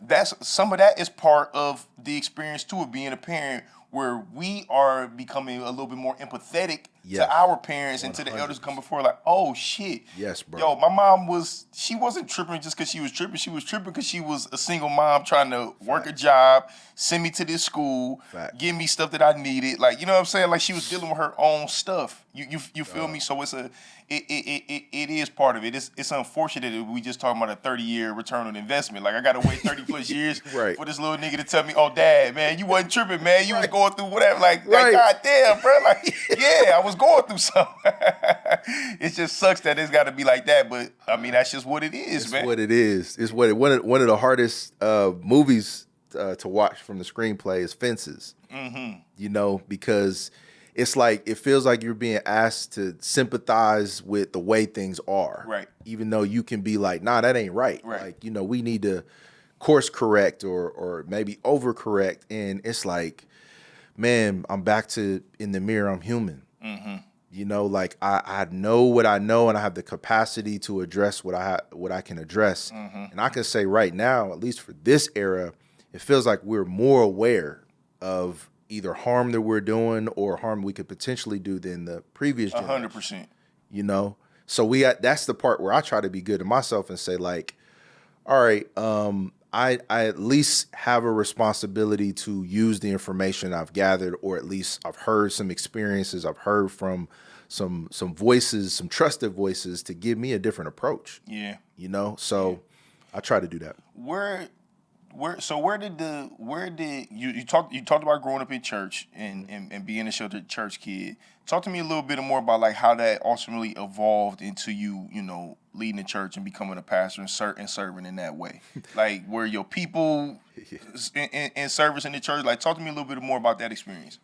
that's some of that is part of the experience too of being a parent, where we are becoming a little bit more empathetic Yes. to our parents and to the 100%. elders come before, like, oh shit. Yes, bro. Yo, my mom she wasn't tripping just because she was tripping. She was tripping because she was a single mom trying to work a job, send me to this school, give me stuff that I needed. Like, you know what I'm saying? Like, she was dealing with her own stuff. You feel me? So it is part of it. It's unfortunate that we just talking about a 30-year return on investment. Like, I gotta wait 30 plus years Right. for this little nigga to tell me, oh dad, man, you wasn't tripping, man. You was going through whatever. Like, Right. God damn, bro. Like, yeah, I was going through something. It just sucks that it's gotta be like that, but I mean that's just what it is, It's man. what it is. It's one of the hardest movies to watch from the screenplay is Fences. Mm-hmm. You know, because it's like it feels like you're being asked to sympathize with the way things are. Right. Even though you can be like, nah, that ain't right. Right. Like, you know, we need to course correct or maybe overcorrect. And it's like, man, I'm back to in the mirror, I'm human. Mm-hmm. You know, like I know what I know and I have the capacity to address what I can address. Mm-hmm. And I can say right now, at least for this era, it feels like we're more aware of either harm that we're doing or harm we could potentially do than the previous generation. 100%. You know? So that's the part where I try to be good to myself and say like, all right, I at least have a responsibility to use the information I've gathered, or at least I've heard some experiences, I've heard from some voices, some trusted voices to give me a different approach. Yeah. You know? So I try to do that. Where did you talked about growing up in church and being a sheltered church kid. Talk to me a little bit more about like how that ultimately evolved into you know, leading the church and becoming a pastor and serving in that way. Like, were your people in service in the church? Like, talk to me a little bit more about that experience.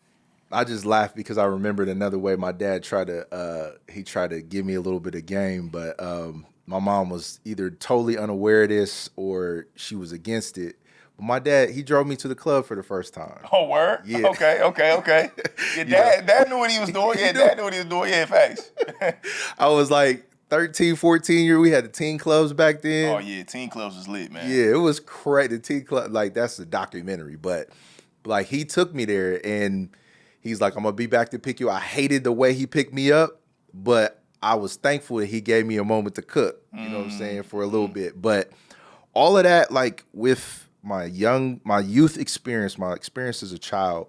I just laughed because I remembered another way my dad tried to give me a little bit of game, but my mom was either totally unaware of this or she was against it. But my dad, he drove me to the club for the first time. Oh, word? Yeah. Okay. Yeah, dad knew what he was doing. Yeah, dad knew what he was doing. Yeah, facts. I was like 13, 14 years. We had the teen clubs back then. Oh, yeah, teen clubs was lit, man. Yeah, it was crazy. The teen club, like, that's a documentary. But, like, he took me there, and he's like, I'm going to be back to pick you. I hated the way he picked me up, but I was thankful that he gave me a moment to cook, you know what I'm saying, for a little bit. But all of that, like, with my youth experience, my experience as a child,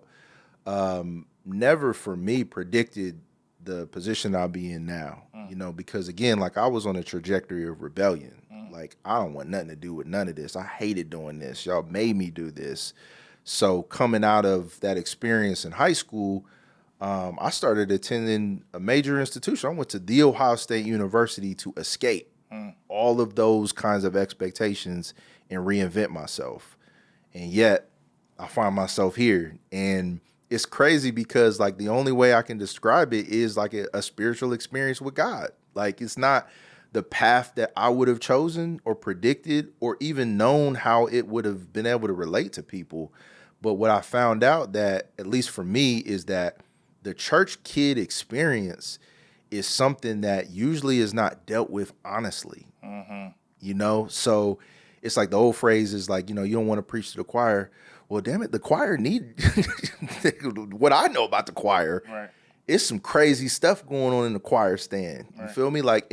never for me predicted the position I'll be in now, you know, because again, like I was on a trajectory of rebellion. Like, I don't want nothing to do with none of this. I hated doing this. Y'all made me do this. So coming out of that experience in high school, I started attending a major institution. I went to The Ohio State University to escape all of those kinds of expectations and reinvent myself. And yet I find myself here. And it's crazy because like the only way I can describe it is like a spiritual experience with God. Like, it's not the path that I would have chosen or predicted or even known how it would have been able to relate to people. But what I found out that, at least for me, is that the church kid experience is something that usually is not dealt with honestly. Mm-hmm. You know, so it's like the old phrase is like, you know, you don't want to preach to the choir. Well, damn it, the choir need what I know about the choir. Right. It's some crazy stuff going on in the choir stand. You feel me? Like,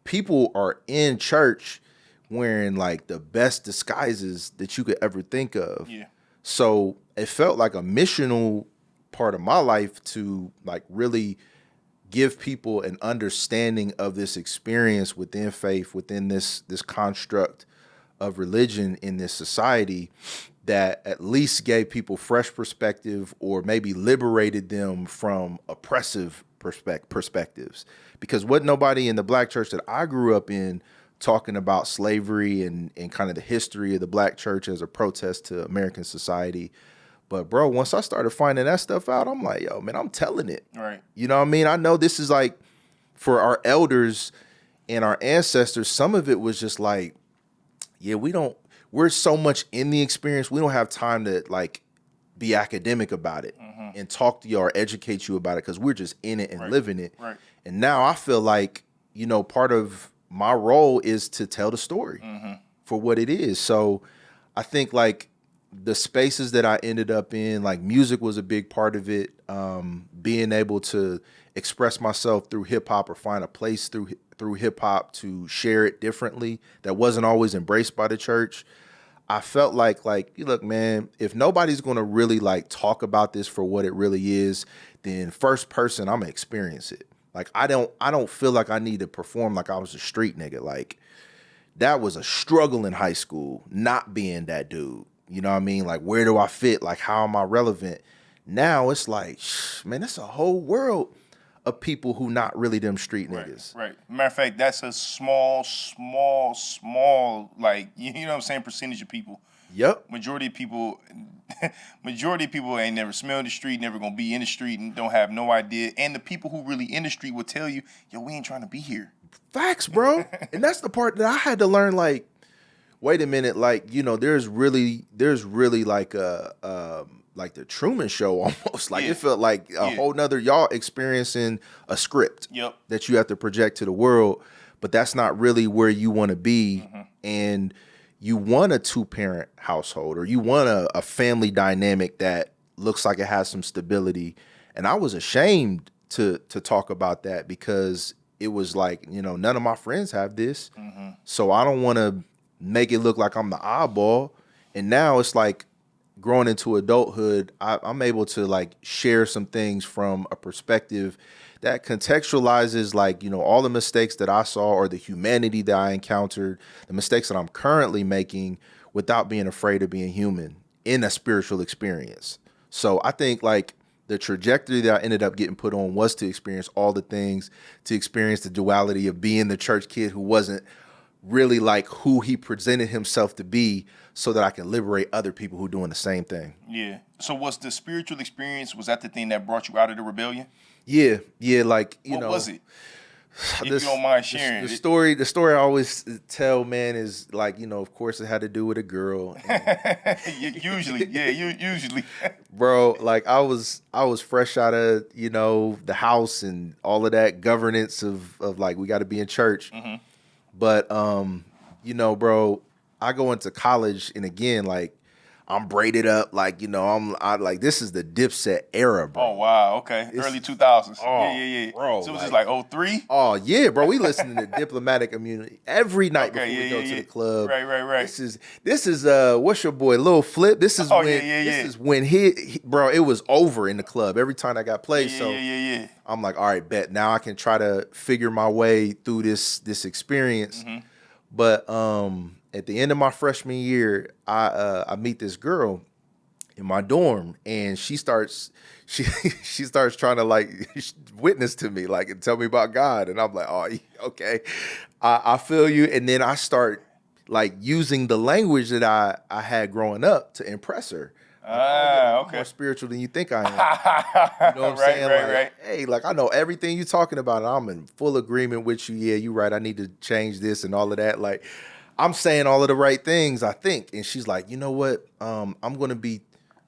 people are in church wearing like the best disguises that you could ever think of. Yeah. So it felt like a missional part of my life to like really give people an understanding of this experience within faith, within this construct of religion in this society, that at least gave people fresh perspective or maybe liberated them from oppressive perspectives. Because what nobody in the black church that I grew up in talking about slavery and kind of the history of the black church as a protest to American society. But bro, once I started finding that stuff out, I'm like, yo, man, I'm telling it. Right. You know what I mean? I know this is like, for our elders and our ancestors, some of it was just like, yeah, we're so much in the experience, we don't have time to like be academic about it and talk to you or educate you about it because we're just in it and living it. Right. And now I feel like, you know, part of my role is to tell the story for what it is. So I think like the spaces that I ended up in, like music was a big part of it. Being able to express myself through hip hop or find a place through hip hop to share it differently that wasn't always embraced by the church. I felt like, look, man, if nobody's gonna really like talk about this for what it really is, then first person, I'm gonna experience it. Like I don't feel like I need to perform like I was a street nigga. Like that was a struggle in high school, not being that dude. You know what I mean? Like, where do I fit? Like, how am I relevant? Now it's like, man, that's a whole world of people who not really them street niggas. Right. Matter of fact, that's a small, like, you know what I'm saying, percentage of people. Yep. Majority of people ain't never smelled the street, never gonna be in the street, and don't have no idea. And the people who really in the street will tell you, yo, we ain't trying to be here. Facts, bro. And that's the part that I had to learn, like, wait a minute, like, you know, there's really like like the Truman Show almost. Like it felt like a whole nother y'all experiencing a script that you have to project to the world, but that's not really where you want to be. And you want a 2-parent household, or you want a family dynamic that looks like it has some stability. And I was ashamed to talk about that because it was like, you know, none of my friends have this. So I don't want to make it look like I'm the oddball. And now it's like growing into adulthood, I'm able to like share some things from a perspective that contextualizes, like, you know, all the mistakes that I saw or the humanity that I encountered, the mistakes that I'm currently making, without being afraid of being human in a spiritual experience. So I think like the trajectory that I ended up getting put on was to experience all the things, to experience the duality of being the church kid who wasn't really like who he presented himself to be, so that I can liberate other people who are doing the same thing. Yeah. So was the spiritual experience, was that the thing that brought you out of the rebellion? Yeah. Like, you know. What was it? If you don't mind sharing. The story I always tell, man, is like, you know, of course it had to do with a girl. Usually. Bro, like I was fresh out of, you know, the house and all of that governance of like, we got to be in church. But, you know, bro, I go into college, and again, like, I'm braided up, like, you know, I like, this is the Dipset era, bro. Oh, wow, okay. Early 2000s. Oh, Yeah. bro, So it was just like 03? Oh, yeah, bro. We listening to Diplomatic Immunity every night before we go to the club. Right. This is what's your boy, Lil Flip? This is this is when he, bro, it was over in the club every time I got played. Yeah. I'm like, all right, bet. Now I can try to figure my way through this experience. But at the end of my freshman year, I meet this girl in my dorm, and she starts trying to like witness to me, like, and tell me about God. And I'm like, oh, okay, I feel you. And then I start like using the language that I had growing up to impress her. I'm more spiritual than you think I am. You know what I'm saying? Like, hey, like, I know everything you're talking about, and I'm in full agreement with you. Yeah, you're right. I need to change this and all of that. Like, I'm saying all of the right things, I think. And she's like, you know what? I'm going to be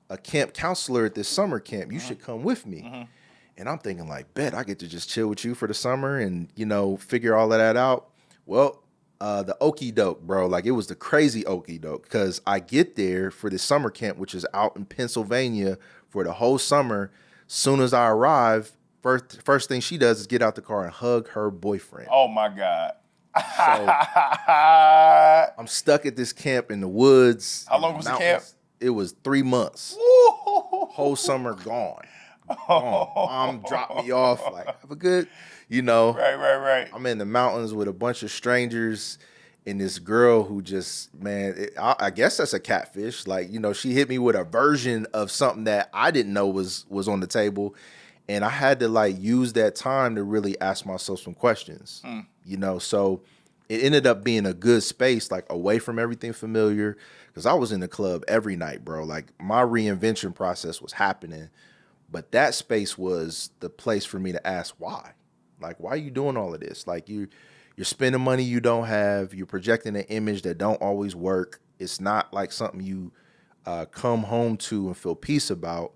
a camp counselor at this summer camp. You should come with me. And I'm thinking like, bet I get to just chill with you for the summer and, you know, figure all of that out. Well, the okie doke, bro. Like, it was the crazy okie doke, because I get there for this summer camp, which is out in Pennsylvania for the whole summer. Soon as I arrive, first thing she does is get out the car and hug her boyfriend. Oh my God. So I'm stuck at this camp in the woods. How long was the camp? It was 3 months. Whole summer gone. Mom dropped me off, like, have a good, you know. Right. I'm in the mountains with a bunch of strangers, and this girl who just, man, I guess that's a catfish. Like, you know, she hit me with a version of something that I didn't know was on the table. And I had to like use that time to really ask myself some questions, you know? So it ended up being a good space, like away from everything familiar. Cause I was in the club every night, bro. Like, my reinvention process was happening, but that space was the place for me to ask why. Like, why are you doing all of this? Like, you're spending money you don't have. You're projecting an image that don't always work. It's not like something you come home to and feel peace about.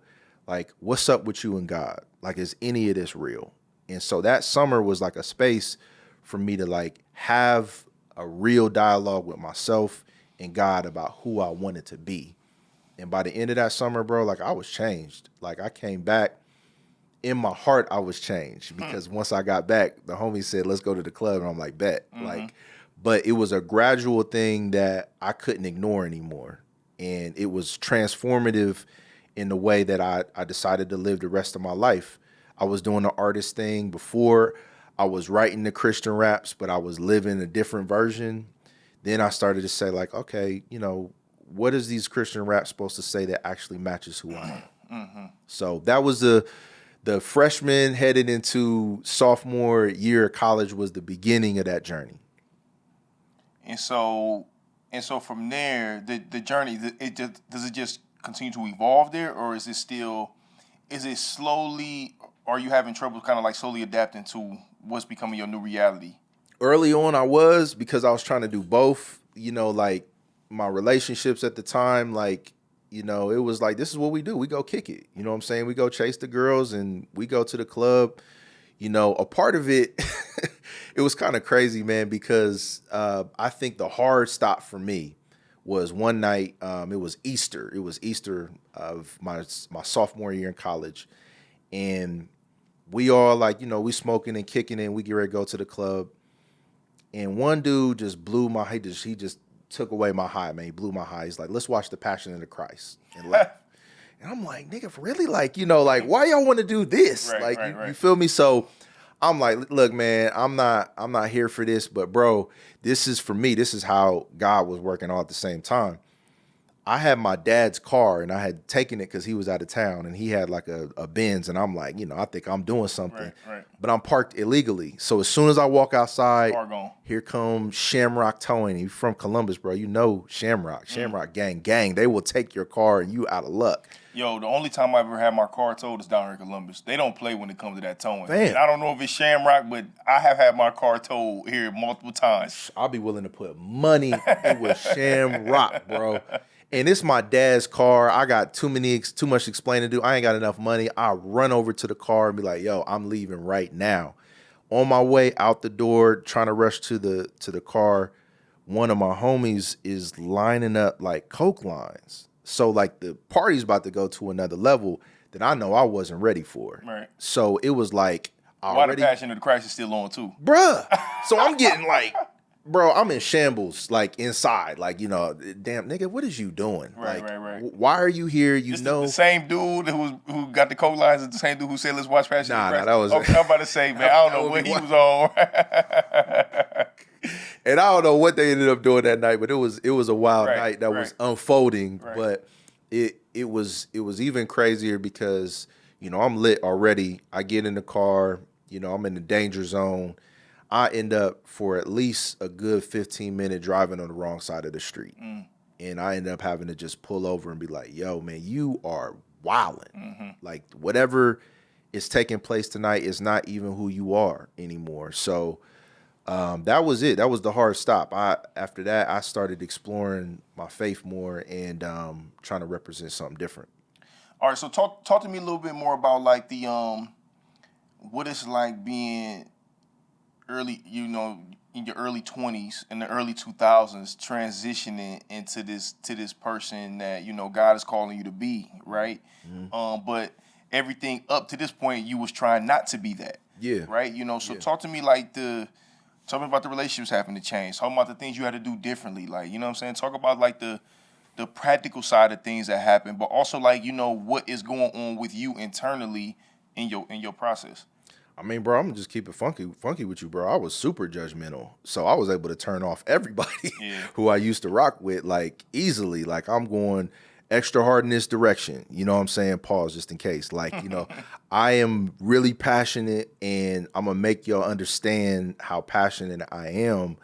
Like, what's up with you and God? Like, is any of this real? And so that summer was like a space for me to like have a real dialogue with myself and God about who I wanted to be. And by the end of that summer, bro, like I was changed. Like I came back. In my heart, I was changed because once I got back, the homie said, "Let's go to the club," and I'm like, "Bet." Like, but it was a gradual thing that I couldn't ignore anymore, and it was transformative in the way that I decided to live the rest of my life. I was doing the artist thing before. I was writing the Christian raps, but I was living a different version. Then I started to say, like, okay, what is these Christian raps supposed to say that actually matches who I am? So that was the freshman headed into sophomore year of college was the beginning of that journey. And so from there, the journey, does it just continue to evolve there, or is it slowly, are you having trouble kind of like slowly adapting to what's becoming your new reality? Early on, I was, because I was trying to do both, like my relationships at the time, like, it was like, this is what we do. We go kick it. You know what I'm saying? We go chase the girls and we go to the club. A part of it, it was kind of crazy, man, because I think the hard stop for me was one night. It was Easter. It was Easter of my sophomore year in college. And we all like, we smoking and kicking it. We get ready to go to the club. And one dude just he just took away my high, man. He blew my high. He's like, let's watch The Passion of the Christ. And left. And I'm like, nigga, really? Like, like, why y'all want to do this? You feel me? So I'm like, look, man, I'm not here for this, but bro, this is for me. This is how God was working all at the same time. I had my dad's car and I had taken it because he was out of town and he had like a Benz, and I'm like, I think I'm doing something, but I'm parked illegally. So as soon as I walk outside, here comes Shamrock Towing. He's from Columbus, bro. Shamrock gang. They will take your car and you out of luck. Yo, the only time I ever had my car towed is down here in Columbus. They don't play when it comes to that towing. Man. And I don't know if it's Shamrock, but I have had my car towed here multiple times. I'll be willing to put money it was Shamrock, bro. And it's my dad's car. I got too much explaining to do. I ain't got enough money. I run over to the car and be like, yo, I'm leaving right now. On my way out the door, trying to rush to the car, one of my homies is lining up like coke lines. So like the party's about to go to another level that I know I wasn't ready for. Right. So it was like Why the Passion of the Christ is still on too. Bruh. So I'm getting like, bro, I'm in shambles, like inside, like, damn nigga, what is you doing? Right. Why are you here? The same dude who got the coke lines is the same dude who said, let's watch Passion of the Christ. That was. Okay, I'm about to say, man, I don't know what he was on. And I don't know what they ended up doing that night, but it was a wild night that was unfolding. Right. But it was even crazier because, I'm lit already. I get in the car, I'm in the danger zone. I end up for at least a good 15-minute driving on the wrong side of the street. And I end up having to just pull over and be like, yo, man, you are wilding. Like whatever is taking place tonight is not even who you are anymore. So that was it. That was the hard stop. After that, I started exploring my faith more and trying to represent something different. All right, so talk to me a little bit more about like the what it's like being early, in your early 20s, in the early 2000s, transitioning into this person that, God is calling you to be, right? But everything up to this point, you was trying not to be that. Yeah. Right? So talk to me like tell me about the relationships having to change. Talk about the things you had to do differently. Like, you know what I'm saying? Talk about like the practical side of things that happen, but also like, what is going on with you internally in your process. I mean, bro, I'm gonna just keep it funky with you, bro. I was super judgmental, so I was able to turn off everybody who I used to rock with, like, easily. Like, I'm going extra hard in this direction. You know what I'm saying? Pause just in case. Like, I am really passionate, and I'm gonna make y'all understand how passionate I am,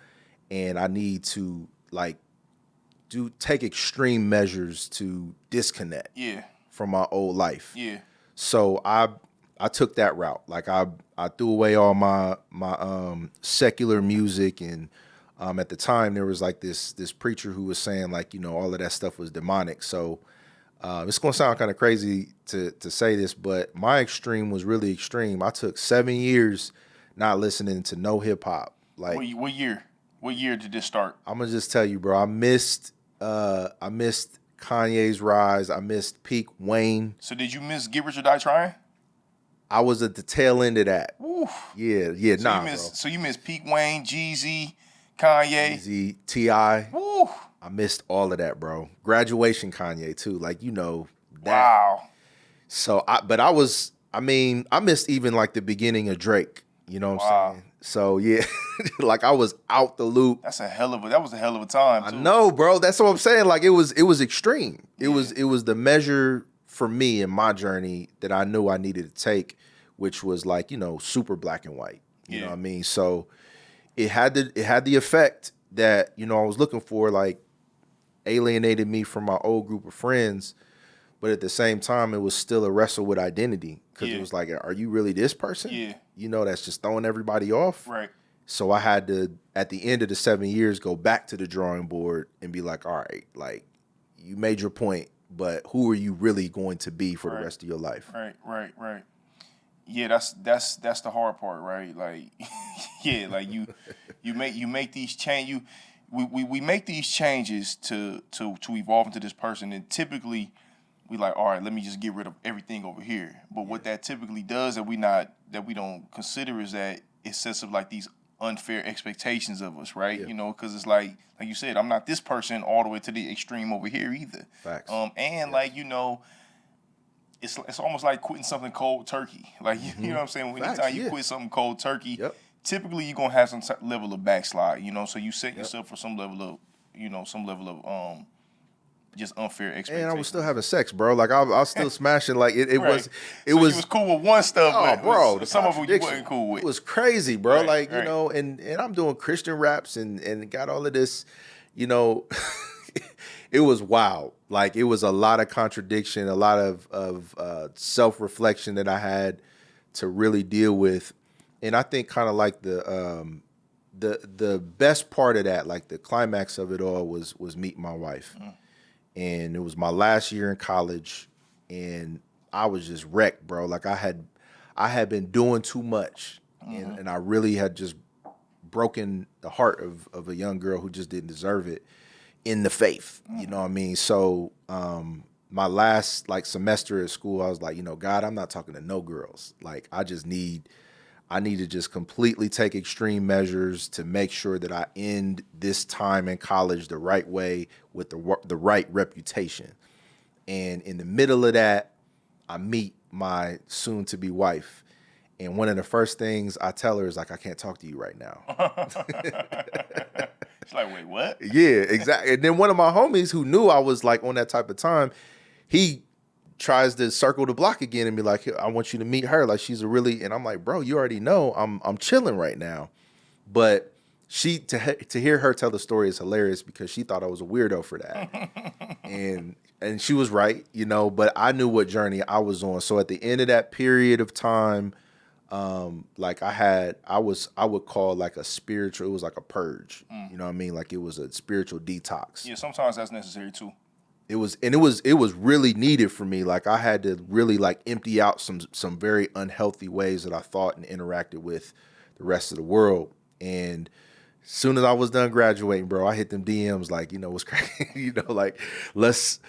and I need to like take extreme measures to disconnect from my old life. Yeah. So I took that route. Like I threw away all my secular music, and at the time there was like this preacher who was saying like, all of that stuff was demonic. So it's gonna sound kind of crazy to say this, but my extreme was really extreme. I took 7 years not listening to no hip hop. Like What year did this start? I'm gonna just tell you, bro. I missed Kanye's rise. I missed peak Wayne. So did you miss Get Rich or Die Trying? I was at the tail end of that. Woo. Yeah, So bro. So you missed peak Wayne, Jeezy, Kanye. Easy, T.I. Woo. I missed all of that, bro. Graduation Kanye too. Like, that. Wow. So I missed even like the beginning of Drake. You know what I'm saying? So yeah, like I was out the loop. That was a hell of a time too. I know, bro. That's what I'm saying. Like it was extreme. It was the measure for me in my journey that I knew I needed to take, which was like, super black and white. You know what I mean? So it had the effect that, I was looking for, like alienated me from my old group of friends. But at the same time, it was still a wrestle with identity because it was like, are you really this person? Yeah. That's just throwing everybody off. Right. So I had to, at the end of the 7 years, go back to the drawing board and be like, all right, like you made your point, but who are you really going to be for the rest of your life? Right. Yeah, that's the hard part, right? Like, yeah, like you make these change. We make these changes to evolve into this person, and typically we like, all right, let me just get rid of everything over here. But what that typically does that we don't consider is that it sets up like these unfair expectations of us, right? Yeah. Because it's like you said, I'm not this person all the way to the extreme over here either. Facts. Like, it's almost like quitting something cold turkey. Like, you know what I'm saying? Anytime you quit something cold turkey, typically you're gonna have some level of backslide, so you set yourself for some level of just unfair expectations. And I was still having sex, bro. Like I was still smashing. Like it was. You was cool with one stuff, but bro, some of it you wasn't cool with. It was crazy, bro. Right, and I'm doing Christian raps and got all of this, It was wild. Like it was a lot of contradiction, a lot of self-reflection that I had to really deal with. And I think kind of like the best part of that, like the climax of it all was meeting my wife. And it was my last year in college, and I was just wrecked, bro. Like I had been doing too much, and I really had just broken the heart of a young girl who just didn't deserve it in the faith. You know what I mean? So my last semester at school, I was like, God, I'm not talking to no girls. Like I need to just completely take extreme measures to make sure that I end this time in college the right way with the right reputation. And in the middle of that, I meet my soon-to-be wife. And one of the first things I tell her is like, I can't talk to you right now. She's like, wait, what? Yeah, exactly. And then one of my homies who knew I was like on that type of time, he tries to circle the block again and be like, I want you to meet her. Like she's and I'm like, bro, you already know I'm chilling right now. But to hear her tell the story is hilarious because she thought I was a weirdo for that. and she was right, but I knew what journey I was on. So at the end of that period of time, I would call like a spiritual, it was like a purge. You know what I mean? Like it was a spiritual detox. Yeah, sometimes that's necessary too. It was really needed for me. Like I had to really like empty out some very unhealthy ways that I thought and interacted with the rest of the world. And as soon as I was done graduating, bro, I hit them DMs like, what's crazy, like let's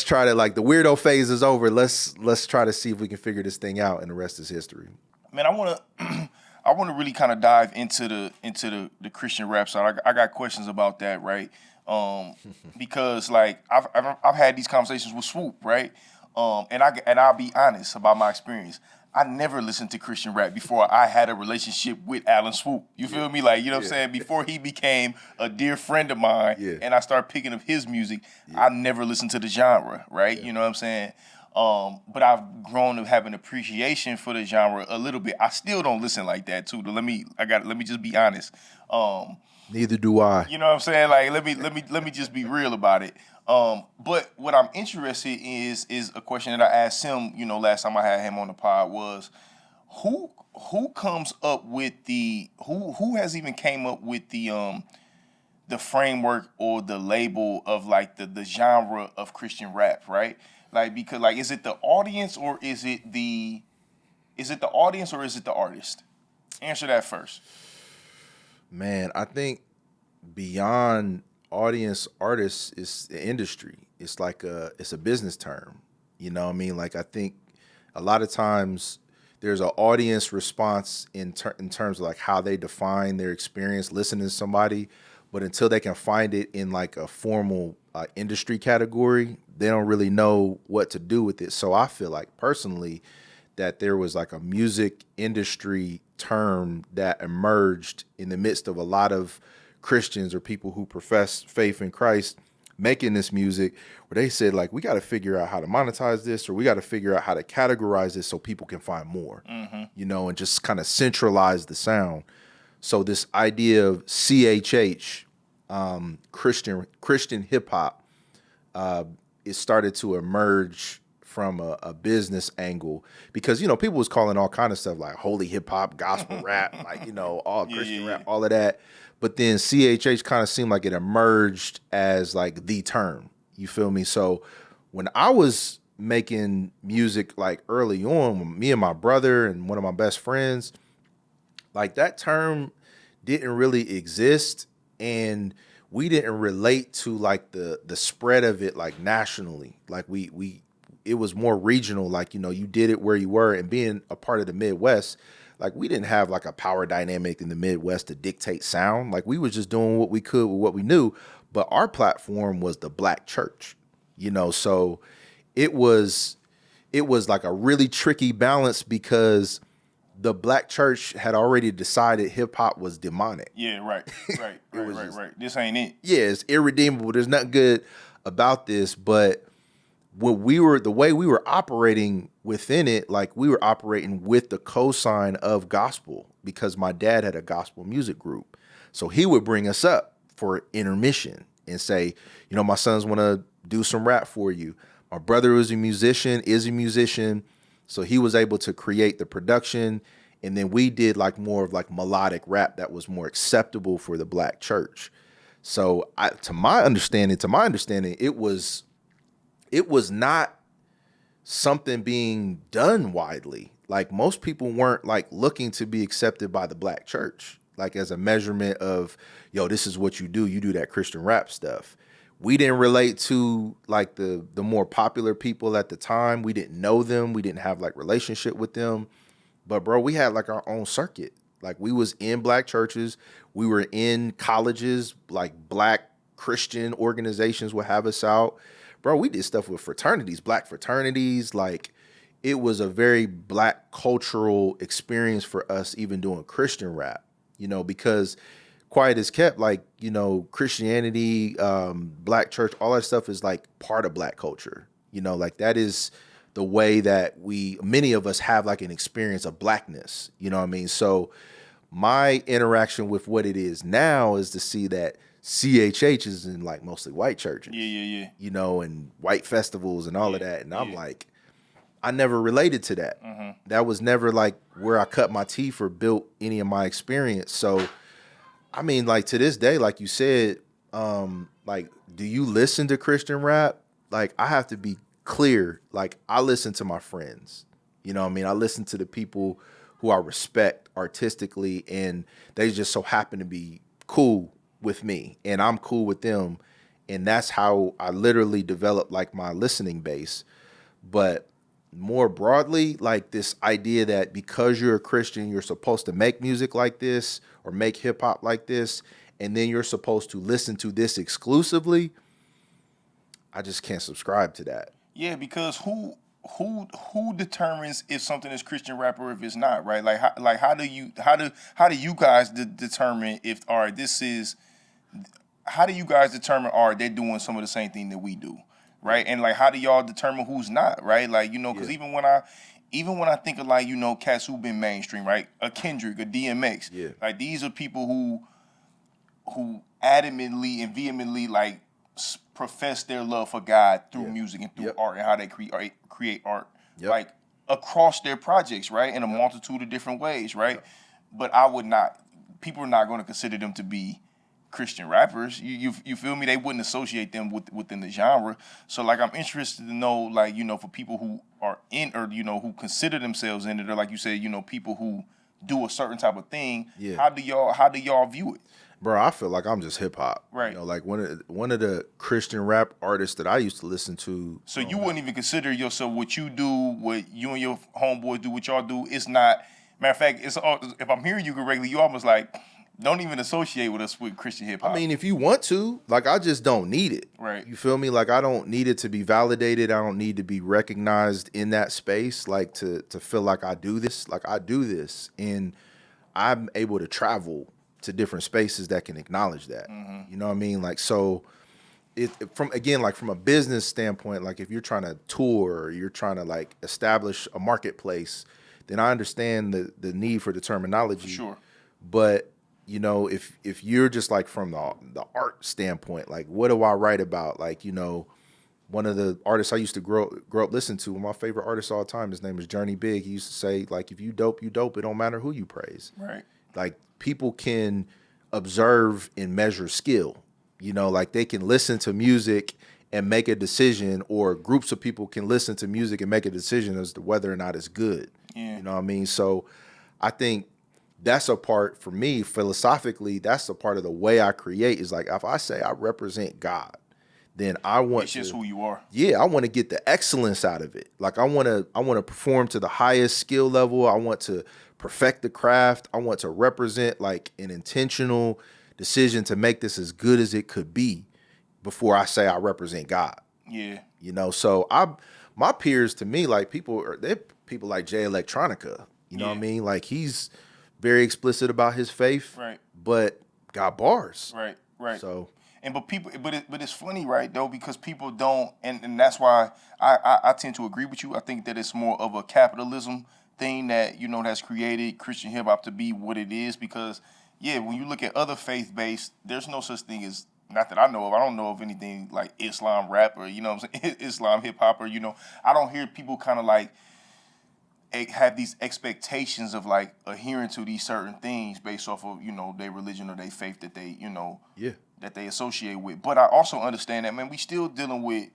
try to, like, the weirdo phase is over. Let's try to see if we can figure this thing out, and the rest is history. Man, I want to really kind of dive into the Christian rap side. I got questions about that, right? Because like I've had these conversations with Swoop, right? And I'll be honest about my experience. I never listened to Christian rap before I had a relationship with Alan Swoop. You feel me? Like, what I'm saying? Before he became a dear friend of mine and I started picking up his music, I never listened to the genre, right? You know what I'm saying? But I've grown to have an appreciation for the genre a little bit. I still don't listen like that too. Let me just be honest. Neither do I. You know what I'm saying? Like, let me just be real about it. But what I'm interested in is a question that I asked him, last time I had him on the pod was, who comes up with who has even came up with the framework or the label of like the genre of Christian rap, right? Like, because like, is it the audience or is it the artist? Answer that first. Man, I think beyond audience, artists is the industry. it's like it's a business term. You know what I mean? Like I think a lot of times there's an audience response in terms of like how they define their experience listening to somebody, but until they can find it in like a formal industry category, they don't really know what to do with it. So I feel like personally that there was like a music industry term that emerged in the midst of a lot of Christians or people who profess faith in Christ making this music, where they said like we got to figure out how to monetize this, or we got to figure out how to categorize this so people can find more, you know, and just kind of centralize the sound. So this idea of CHH, Christian hip hop, it started to emerge from a business angle, because you know people was calling all kind of stuff like holy hip hop, gospel rap, like you know all Christian rap, all of that. But then CHH kind of seemed like it emerged as like the term. You feel me? So when I was making music like early on, with me and my brother and one of my best friends, like that term didn't really exist, and we didn't relate to like the spread of it like nationally. Like we it was more regional, like you know you did it where you were, and being a part of the Midwest, like we didn't have like a power dynamic in the Midwest to dictate sound. Like we was just doing what we could with what we knew, but our platform was the black church, you know. So it was like a really tricky balance, because the black church had already decided hip hop was demonic. Yeah, right. This ain't it. Yeah, it's irredeemable. There's nothing good about this. But the way we were operating within it, like we were operating with the cosign of gospel, because my dad had a gospel music group. So he would bring us up for intermission and say, you know, my sons want to do some rap for you. My brother is a musician. So he was able to create the production, and then we did like more of like melodic rap that was more acceptable for the black church. So to my understanding, it was not something being done widely. Like most people weren't like looking to be accepted by the black church, like as a measurement of, yo, this is what you do that Christian rap stuff. We didn't relate to like the more popular people at the time. We didn't know them. We didn't have like relationship with them. But bro, we had like our own circuit. Like we was in black churches. We were in colleges, like black Christian organizations would have us out. Bro, we did stuff with fraternities, black fraternities. Like it was a very black cultural experience for us even doing Christian rap, you know, because quiet is kept, like, you know, Christianity, black church, all that stuff is like part of black culture. You know, like that is the way that many of us have like an experience of blackness. You know what I mean? So my interaction with what it is now is to see that CHH is in like mostly white churches. Yeah. You know, and white festivals and all of that. And I'm like, I never related to that. That was never like where I cut my teeth or built any of my experience. So I mean, like to this day, like you said, like, do you listen to Christian rap? Like, I have to be clear. Like, I listen to my friends. You know what I mean? I listen to the people who I respect artistically, and they just so happen to be cool with me, and I'm cool with them. And that's how I literally developed like my listening base. But more broadly, like this idea that because you're a Christian, you're supposed to make music like this or make hip hop like this, and then you're supposed to listen to this exclusively. I just can't subscribe to that. Yeah, because who determines if something is Christian rap or if it's not, right? Like how do you guys determine if this is, how do you guys determine they're doing some of the same thing that we do? Right, and like, how do y'all determine who's not? Right, like, you know, because even when I think of like, you know, cats who've been mainstream, right, a Kendrick, a DMX, like these are people who adamantly and vehemently like profess their love for God through music and through art, and how they create art, like across their projects, right, in a multitude of different ways, right. But people are not going to consider them to be Christian rappers. You feel me? They wouldn't associate them within the genre. So like, I'm interested to know, like, you know, for people who are in, or you know, who consider themselves in it, or like you said, you know, people who do a certain type of thing. How do y'all view it? Bro, I feel like I'm just hip hop. Right. You know, like one of the Christian rap artists that I used to listen to. So you wouldn't even consider yourself what you do, what you and your homeboys do, what y'all do. It's not. Matter of fact, it's all, if I'm hearing you correctly, you almost like don't even associate with us with Christian hip I hop. mean, if you want to, like, I just don't need it. Right. You feel me? Like, I don't need it to be validated. I don't need to be recognized in that space, like, to feel like I do this. Like, I do this. And I'm able to travel to different spaces that can acknowledge that. You know what I mean? Like, so from a business standpoint, like if you're trying to tour or you're trying to like establish a marketplace, then I understand the need for the terminology. For sure. But you know, if you're just like from the art standpoint, like what do I write about? Like, you know, one of the artists I used to grow up listening to, one of my favorite artists all the time, his name is Journey Big. He used to say, like, if you dope, you dope. It don't matter who you praise. Right. Like people can observe and measure skill. You know, like they can listen to music and make a decision, or groups of people can listen to music and make a decision as to whether or not it's good. Yeah. You know what I mean? So I think that's a part for me philosophically. That's a part of the way I create is like if I say I represent God, then I want It's just who you are. Yeah, I want to get the excellence out of it. Like I want to perform to the highest skill level. I want to perfect the craft. I want to represent like an intentional decision to make this as good as it could be before I say I represent God. Yeah. You know, so my peers to me, like they're people like Jay Electronica. You know what I mean? Like he's very explicit about his faith, Right. but got bars. Right. Right. So But it's funny, right, though, because people don't, and that's why I tend to agree with you. I think that it's more of a capitalism thing that, you know, that's created Christian hip hop to be what it is. Because, yeah, when you look at other faith-based, there's no such thing as, not that I know of, I don't know of anything like Islam rap or, you know what I'm saying, Islam hip hop or, you know, I don't hear people kind of like have these expectations of like adhering to these certain things based off of, you know, their religion or their faith that they, you know, that they associate with. But I also understand that, man, we still dealing with,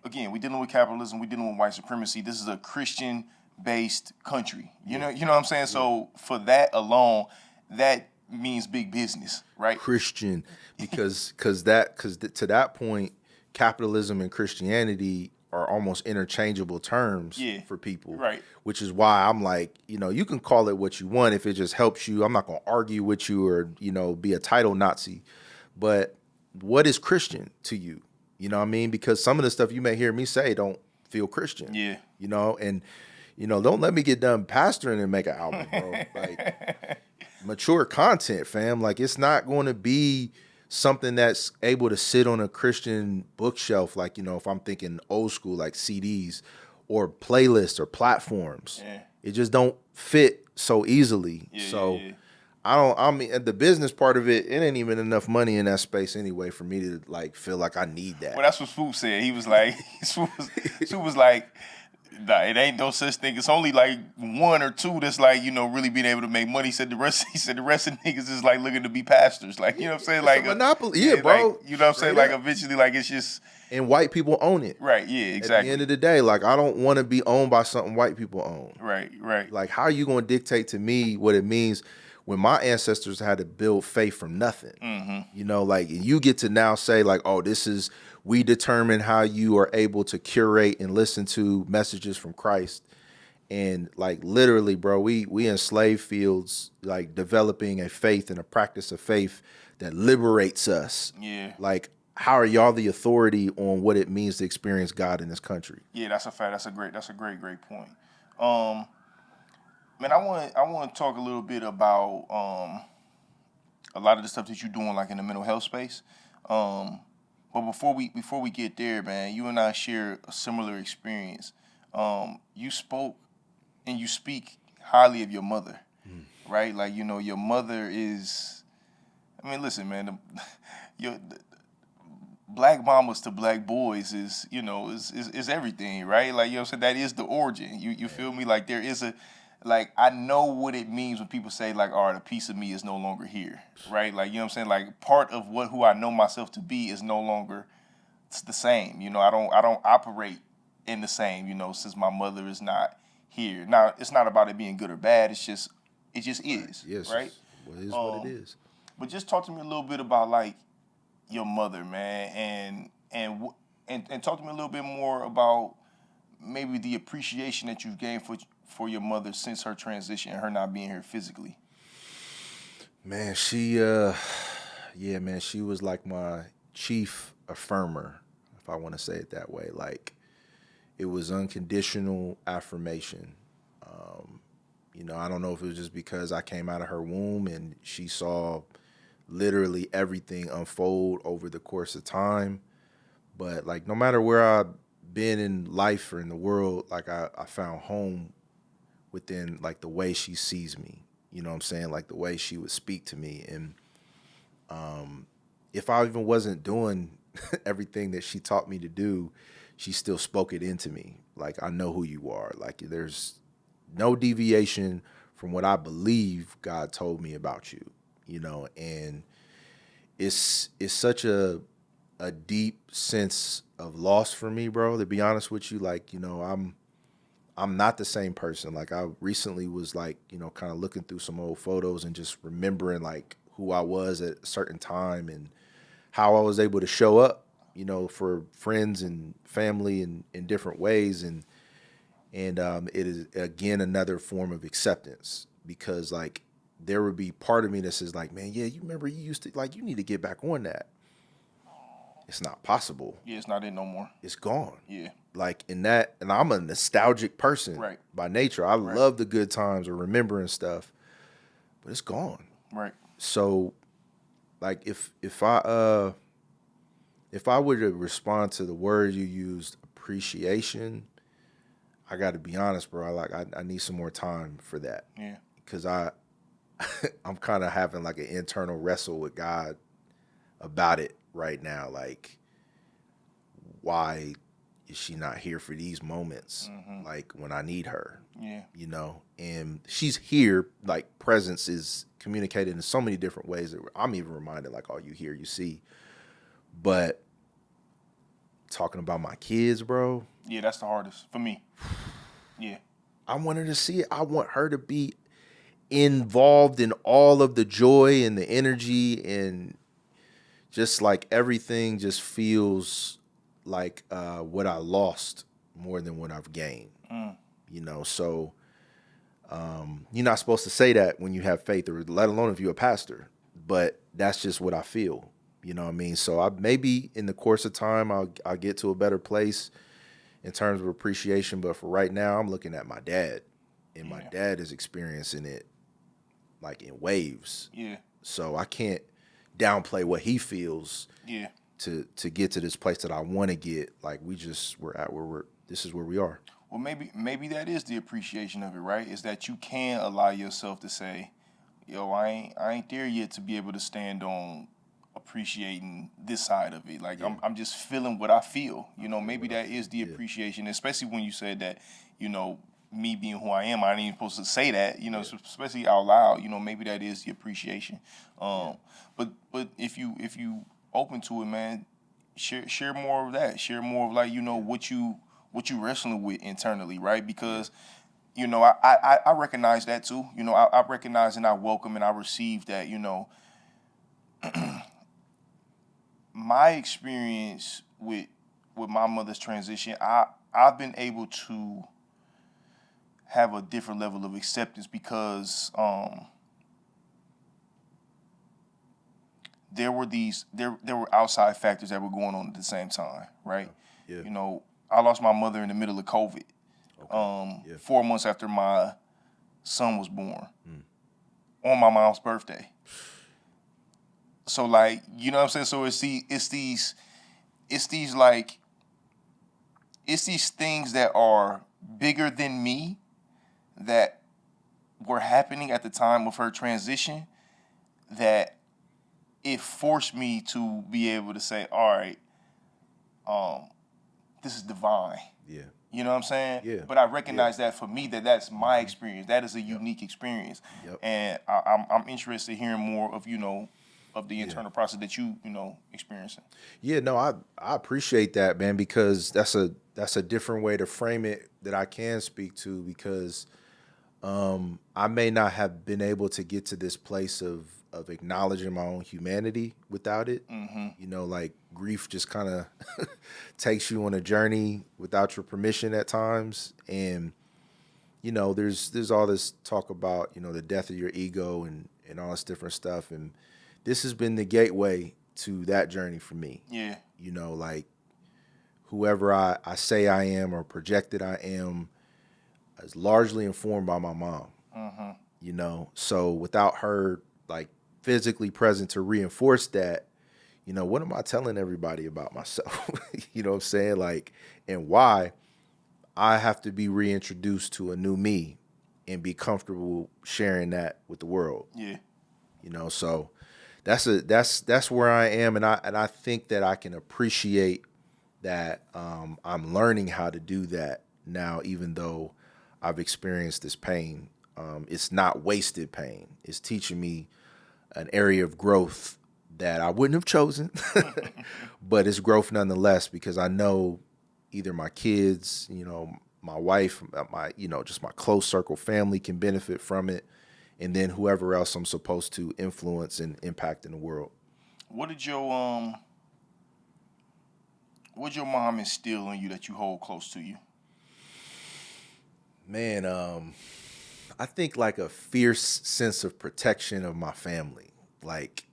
again, we dealing with capitalism, we dealing with white supremacy. This is a Christian-based country. You know what I'm saying? Yeah. So for that alone, that means big business, right? Christian, because to that point, capitalism and Christianity are almost interchangeable terms for people. Right. Which is why I'm like, you know, you can call it what you want if it just helps you. I'm not going to argue with you or, you know, be a title Nazi. But what is Christian to you? You know what I mean? Because some of the stuff you may hear me say don't feel Christian. Yeah. You know, and, you know, don't let me get done pastoring and make an album, bro. Like, mature content, fam. Like, it's not going to be something that's able to sit on a Christian bookshelf, like, you know, if I'm thinking old school, like CDs or playlists or platforms. Yeah. It just don't fit so easily. I mean, the business part of it, it ain't even enough money in that space anyway for me to like feel like I need that. Well, that's what Swoop said. He was like, Swoop was like, nah, it ain't no such thing. It's only like one or two that's like, you know, really being able to make money. He said the rest of niggas is like looking to be pastors. Like, you know what I'm saying? It's like a monopoly. Yeah, bro. Like, you know what I'm saying? Like eventually, like it's just. And white people own it. Right, yeah, exactly. At the end of the day, like I don't want to be owned by something white people own. Right. Like how are you going to dictate to me what it means when my ancestors had to build faith from nothing? Mm-hmm. You know, like you get to now say like, oh, we determine how you are able to curate and listen to messages from Christ. And like literally, bro, we in slave fields, like developing a faith and a practice of faith that liberates us. Yeah. Like, how are y'all the authority on what it means to experience God in this country? Yeah, that's a fact. That's a great point. Man, I want to talk a little bit about a lot of the stuff that you're doing, like in the mental health space. But before we get there, man, you and I share a similar experience. You spoke and you speak highly of your mother, right? Like, you know, your mother is. I mean, listen, man, black mamas to black boys is, you know, is everything, right? Like, you know what I'm saying? That is the origin. You feel me? Like there is I know what it means when people say like, all right, a piece of me is no longer here, right? Like, you know what I'm saying? Like part of who I know myself to be is no longer the same. You know, I don't operate in the same, you know, since my mother is not here. Now, it's not about it being good or bad. It just is, Yes, right? What is what it is. But just talk to me a little bit about like your mother, man, and talk to me a little bit more about maybe the appreciation that you've gained for your mother since her transition and her not being here physically. Man, yeah, man, she was like my chief affirmer, if I want to say it that way. Like, it was unconditional affirmation. I don't know if it was just because I came out of her womb and she saw literally everything unfold over the course of time. But like, no matter where I've been in life or in the world, like I found home within like the way she sees me. You know what I'm saying? Like the way she would speak to me. And if I even wasn't doing everything that she taught me to do, she still spoke it into me. Like, I know who you are. Like, there's no deviation from what I believe God told me about you, and it's such a deep sense of loss for me, bro, to be honest with you. Like, I'm not the same person. Like, I recently was like, kind of looking through some old photos and just remembering like who I was at a certain time and how I was able to show up, for friends and family in different ways. And it is again another form of acceptance, because like there would be part of me that says like, man, yeah, you remember you used to, like, you need to get back on that. It's not possible. Yeah, it's not in no more. It's gone. Yeah. Like in that, and I'm a nostalgic person Right. by nature. I Right. love the good times or remembering stuff, but it's gone. Right. So like if I were to respond to the word you used, appreciation, I got to be honest, bro. I need some more time for that. Yeah. Because I'm kind of having like an internal wrestle with God about it right now. Like, why is she not here for these moments? Mm-hmm. Like when I need her, Yeah. and she's here. Like, presence is communicated in so many different ways that I'm even reminded, like, oh, you hear, you see. But talking about my kids, bro. Yeah, that's the hardest for me. Yeah. I want her to see it. I want her to be involved in all of the joy and the energy, and just like everything just feels like what I lost more than what I've gained. So you're not supposed to say that when you have faith, or let alone if you're a pastor. But that's just what I feel. You know what I mean? So maybe in the course of time, I'll get to a better place in terms of appreciation. But for right now, I'm looking at my dad, and my dad is experiencing it like in waves. Yeah. So I can't downplay what he feels. Yeah. To get to this place that I want to get. Like, we're at where this is where we are. Well, maybe that is the appreciation of it, right? Is that you can allow yourself to say, yo, I ain't there yet to be able to stand on appreciating this side of it. Like, I'm just feeling what I feel. Maybe that is the appreciation, especially when you said that, me being who I am, I ain't even supposed to say that, especially out loud. Maybe that is the appreciation. But if you open to it, man, share more of that. Share more of like, what you wrestling with internally, right? Because I recognize that too. I recognize and I welcome and I receive that. My experience with my mother's transition, I've been able to have a different level of acceptance because there were outside factors that were going on at the same time, right? Yeah. I lost my mother in the middle of COVID. 4 months after my son was born, on my mom's birthday. So like, you know what I'm saying? So it's these things that are bigger than me that were happening at the time of her transition, that it forced me to be able to say, all right, this is divine. Yeah. You know what I'm saying? Yeah. But I recognize that for me, that's my experience. That is a unique experience. Yep. And I'm interested in hearing more of, of the internal process that you experiencing. Yeah, no, I appreciate that, man, because that's a different way to frame it that I can speak to, because I may not have been able to get to this place of of acknowledging my own humanity without it. Mm-hmm. You know, like grief just kind of takes you on a journey without your permission at times. And, you know, there's all this talk about, you know, the death of your ego and all this different stuff. And this has been the gateway to that journey for me. Yeah. You know, like whoever I say I am or projected I am is largely informed by my mom. Mm-hmm. You know, so without her like physically present to reinforce that, you know, what am I telling everybody about myself? You know what I'm saying? Like, and why I have to be reintroduced to a new me and be comfortable sharing that with the world. Yeah. You know, so that's where I am, and I think that I can appreciate that. I'm learning how to do that now, even though I've experienced this pain. It's not wasted pain. It's teaching me an area of growth that I wouldn't have chosen, but it's growth nonetheless because I know either my kids, you know, my wife, my, you know, just my close circle family can benefit from it, and then whoever else I'm supposed to influence and impact in the world. What did your mom instill in you that you hold close to you? Man, I think like a fierce sense of protection of my family. Like,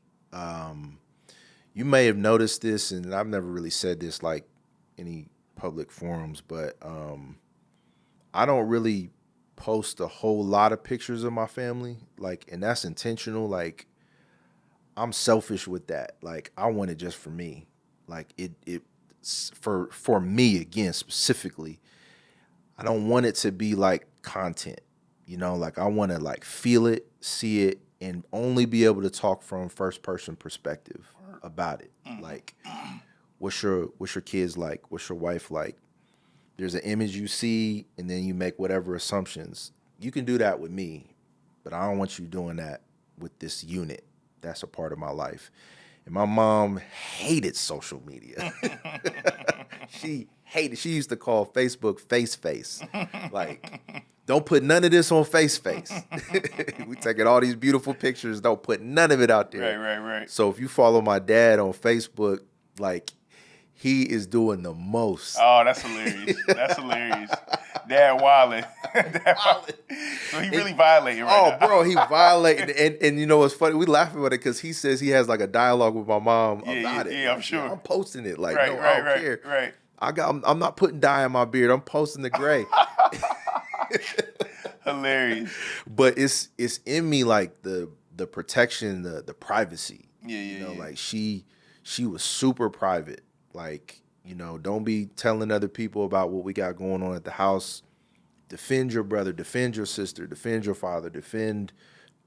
you may have noticed this, and I've never really said this like any public forums, but I don't really post a whole lot of pictures of my family. Like, and that's intentional. Like, I'm selfish with that. Like, I want it just for me. Like, for me again specifically. I don't want it to be like content. You know, like I want to like feel it, see it, and only be able to talk from first person perspective about it. Like, what's your kids like? What's your wife like? There's an image you see, and then you make whatever assumptions. You can do that with me, but I don't want you doing that with this unit. That's a part of my life. And my mom hated social media. She hated. She used to call Facebook face. Like, don't put none of this on face. We taking all these beautiful pictures. Don't put none of it out there. Right. So if you follow my dad on Facebook, like, he is doing the most. Oh, that's hilarious. That's hilarious. Dad wildin'. So he really violated right now. Oh, bro, he violated. And you know what's funny? We laughing about it because he says he has like a dialogue with my mom about it. Yeah, I'm sure. I'm posting it. Like, I don't care. Right. I'm not putting dye in my beard. I'm posting the gray. Hilarious. But it's in me, like the protection, the privacy. Yeah. Like she was super private. Like, you know, don't be telling other people about what we got going on at the house. Defend your brother, defend your sister, defend your father, defend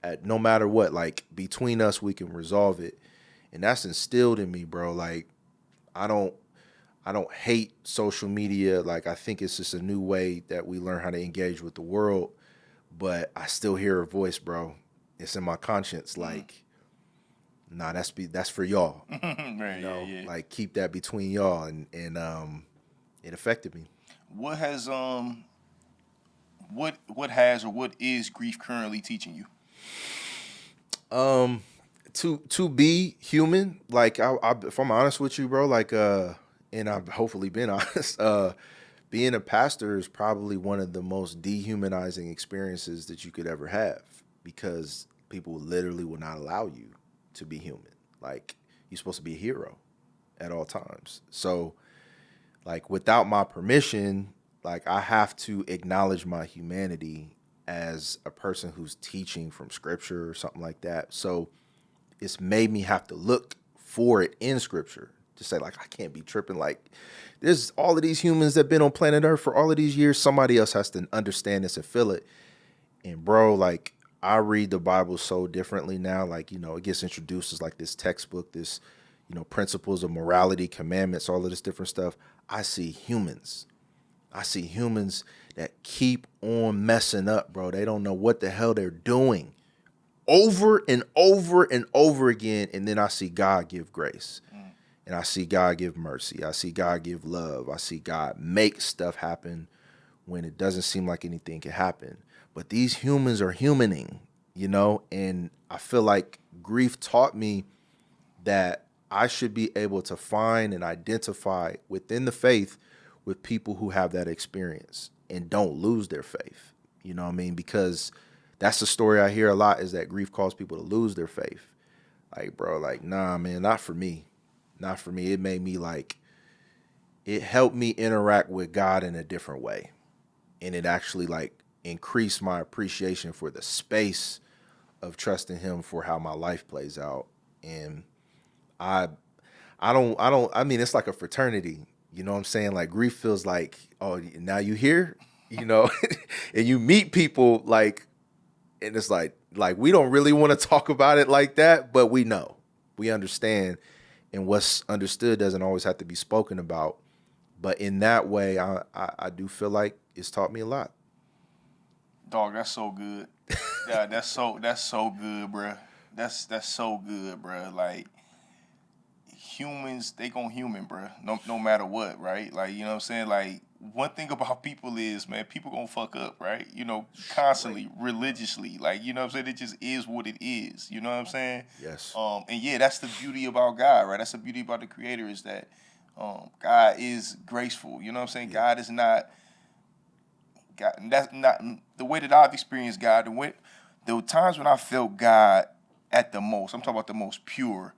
at no matter what. Like, between us, we can resolve it. And that's instilled in me, bro. Like, I don't hate social media. Like, I think it's just a new way that we learn how to engage with the world. But I still hear her voice, bro. It's in my conscience. Like, nah, that's for y'all. Right, you know, yeah. like keep that between y'all, and it affected me. What has or what is grief currently teaching you? To be human. Like, I if I'm honest with you, bro, like and I've hopefully been honest, being a pastor is probably one of the most dehumanizing experiences that you could ever have, because people literally will not allow you to be human. Like, you're supposed to be a hero at all times. So, like, without my permission, like, I have to acknowledge my humanity as a person who's teaching from scripture or something like that. So it's made me have to look for it in scripture to say, like, I can't be tripping. Like, there's all of these humans that have been on planet Earth for all of these years. Somebody else has to understand this and feel it. And bro, like, I read the Bible so differently now. Like, you know, it gets introduced as like this textbook, this, you know, principles of morality, commandments, all of this different stuff. I see humans that keep on messing up, bro. They don't know what the hell they're doing over and over and over again. And then I see God give grace. And I see God give mercy. I see God give love. I see God make stuff happen when it doesn't seem like anything can happen. But these humans are humaning. you know, and I feel like grief taught me that I should be able to find and identify within the faith with people who have that experience and don't lose their faith. You know what I mean? Because that's the story I hear a lot, is that grief causes people to lose their faith. Like, bro, like, nah, man, not for me. Not for me. It made me like, it helped me interact with God in a different way. And it actually like increased my appreciation for the space of trusting him for how my life plays out. And I I mean, it's like a fraternity. You know what I'm saying? Like grief feels like, oh, now you here, you know, and you meet people like, and it's like we don't really want to talk about it like that, but we know, we understand, and what's understood doesn't always have to be spoken about. But in that way, I do feel like it's taught me a lot. Dog, that's so good. Yeah, that's so good, bruh. That's so good, bruh. Like humans, they gon' human, bruh. No matter what, right? Like, you know what I'm saying? Like one thing about people is, man, people gonna fuck up, right? You know, constantly, religiously. Like, you know what I'm saying? It just is what it is. You know what I'm saying? Yes. And yeah, that's the beauty about God, right? That's the beauty about the Creator, is that God is graceful. You know what I'm saying? Yeah. God is not God. That's not the way that I've experienced God. The times when I felt God at the most, I'm talking about the most pure.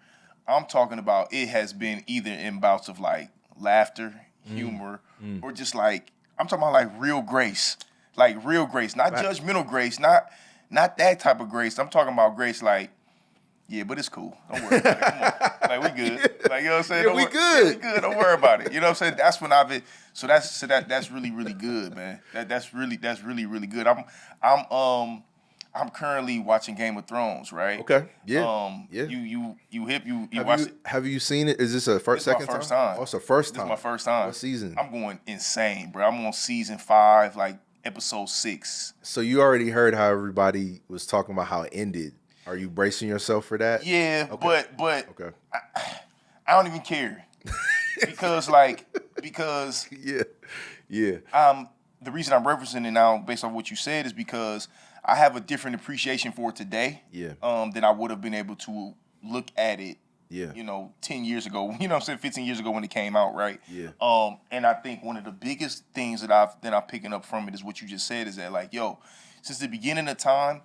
I'm talking about it has been either in bouts of like laughter, humor, or just like I'm talking about like real grace, not judgmental grace, not that type of grace. I'm talking about grace like, yeah, but it's cool. Don't worry about it. Come on, like we good. Like, you know what I'm saying? Yeah, we good. Yeah, we good. Don't worry about it. You know what I'm saying? That's when I've been. So that's really good, man. That's really good. I'm currently watching Game of Thrones, right? Okay. Yeah. Yeah. You Have watched you it. have you seen it? Is this a This is my second first time? time. Oh, it's the first This time. is my first time. What season? I'm going insane, bro. I'm on season 5, like episode 6. So you already heard how everybody was talking about how it ended. Are you bracing yourself for that? Yeah, Okay. but Okay. I don't even care because Yeah. Yeah. the reason I'm referencing it now, based on what you said, is because I have a different appreciation for it today. Yeah. Than I would have been able to look at it. Yeah. 10 years ago. You know what I'm saying? 15 years ago when it came out, right? Yeah. And I think one of the biggest things that I'm picking up from it is what you just said, is that like, yo, since the beginning of time,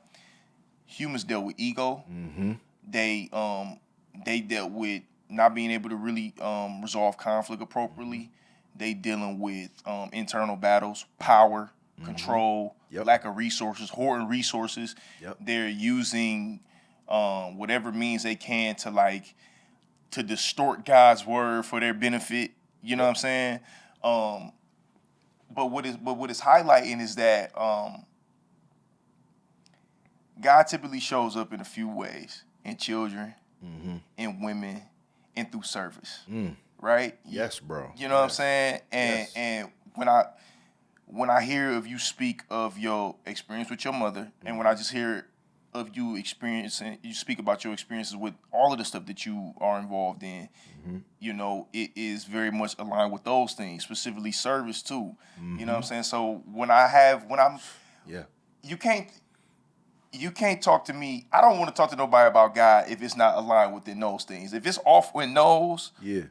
humans dealt with ego. Mm-hmm. They dealt with not being able to really resolve conflict appropriately. They dealing with internal battles, power, control, Yep. lack of resources, hoarding resources. Yep. They're using whatever means they can to distort God's word for their benefit. You know what I'm saying? But what is highlighting is that God typically shows up in a few ways: in children, in women, and through service. Right? Yes, bro. You know what I'm saying? Yes. And when I hear of you speak of your experience with your mother, and when I just hear of you speak about your experiences with all of the stuff that you are involved in, it is very much aligned with those things, specifically service too. You know what I'm saying? So Yeah. you can't talk to me. I don't want to talk to nobody about God if it's not aligned within those things. If it's off in those, Yeah.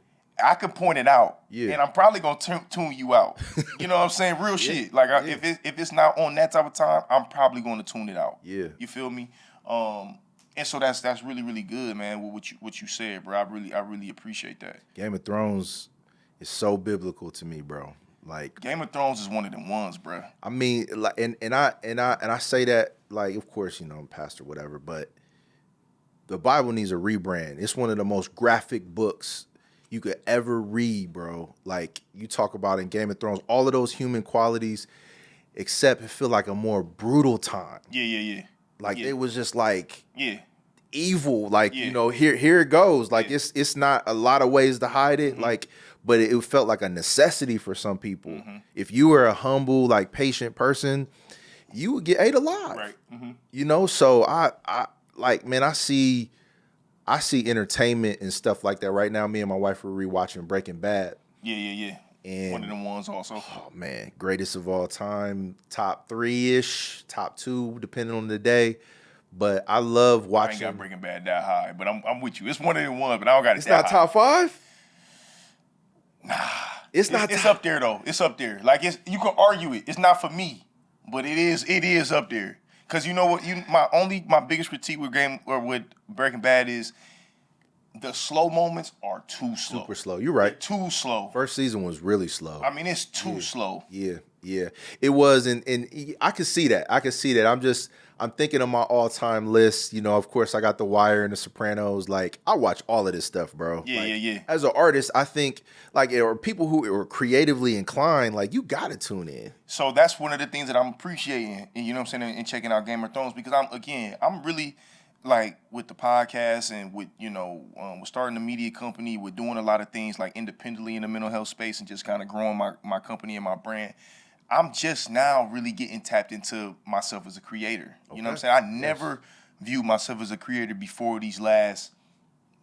I can point it out, Yeah. and I'm probably gonna tune you out. You know what I'm saying? Real shit. Like if it's not on that type of time, I'm probably going to tune it out. Yeah. You feel me? And so that's really good, man. With what you said, bro. I really appreciate that. Game of Thrones is so biblical to me, bro. Like Game of Thrones is one of them ones, bro. I mean, like, and I say that, like, of course, I'm a pastor, whatever, but the Bible needs a rebrand. It's one of the most graphic books you could ever read, bro. Like you talk about in Game of Thrones, all of those human qualities, except it feel like a more brutal time. Yeah. Like it was just like evil. Like Yeah. here it goes. Like it's not a lot of ways to hide it. Like, but it felt like a necessity for some people. If you were a humble, like patient person, you would get ate alive. Right. So I like, man, I see entertainment and stuff like that right now. Me and my wife are rewatching Breaking Bad. Yeah. And one of them ones also. Oh man, greatest of all time, top 3-ish, top 2, depending on the day. but I love I ain't got watching. Breaking Bad that high, but I'm with you. It's one of the ones, but I don't got it It's that not high. top 5. It's not. It's up there though. It's up there. Like you can argue it. It's not for me, but it is up there. Cause you know what? My biggest critique with with Breaking Bad is the slow moments are too slow. Super slow. You're right. They're too slow. First season was really slow. I mean, it's too slow. Yeah. It was, and I could see that. I'm thinking of my all-time list. You know, of course, I got The Wire and The Sopranos. Like, I watch all of this stuff, bro. Yeah. As an artist, I think, like, or people who are creatively inclined, like, you got to tune in. So that's one of the things that I'm appreciating, and you know what I'm saying, and checking out Game of Thrones, because I'm really, like, with the podcast and with, with starting a media company, with doing a lot of things, like, independently in the mental health space and just kind of growing my company and my brand. I'm just now really getting tapped into myself as a creator. You know what I'm saying? I never viewed myself as a creator before these last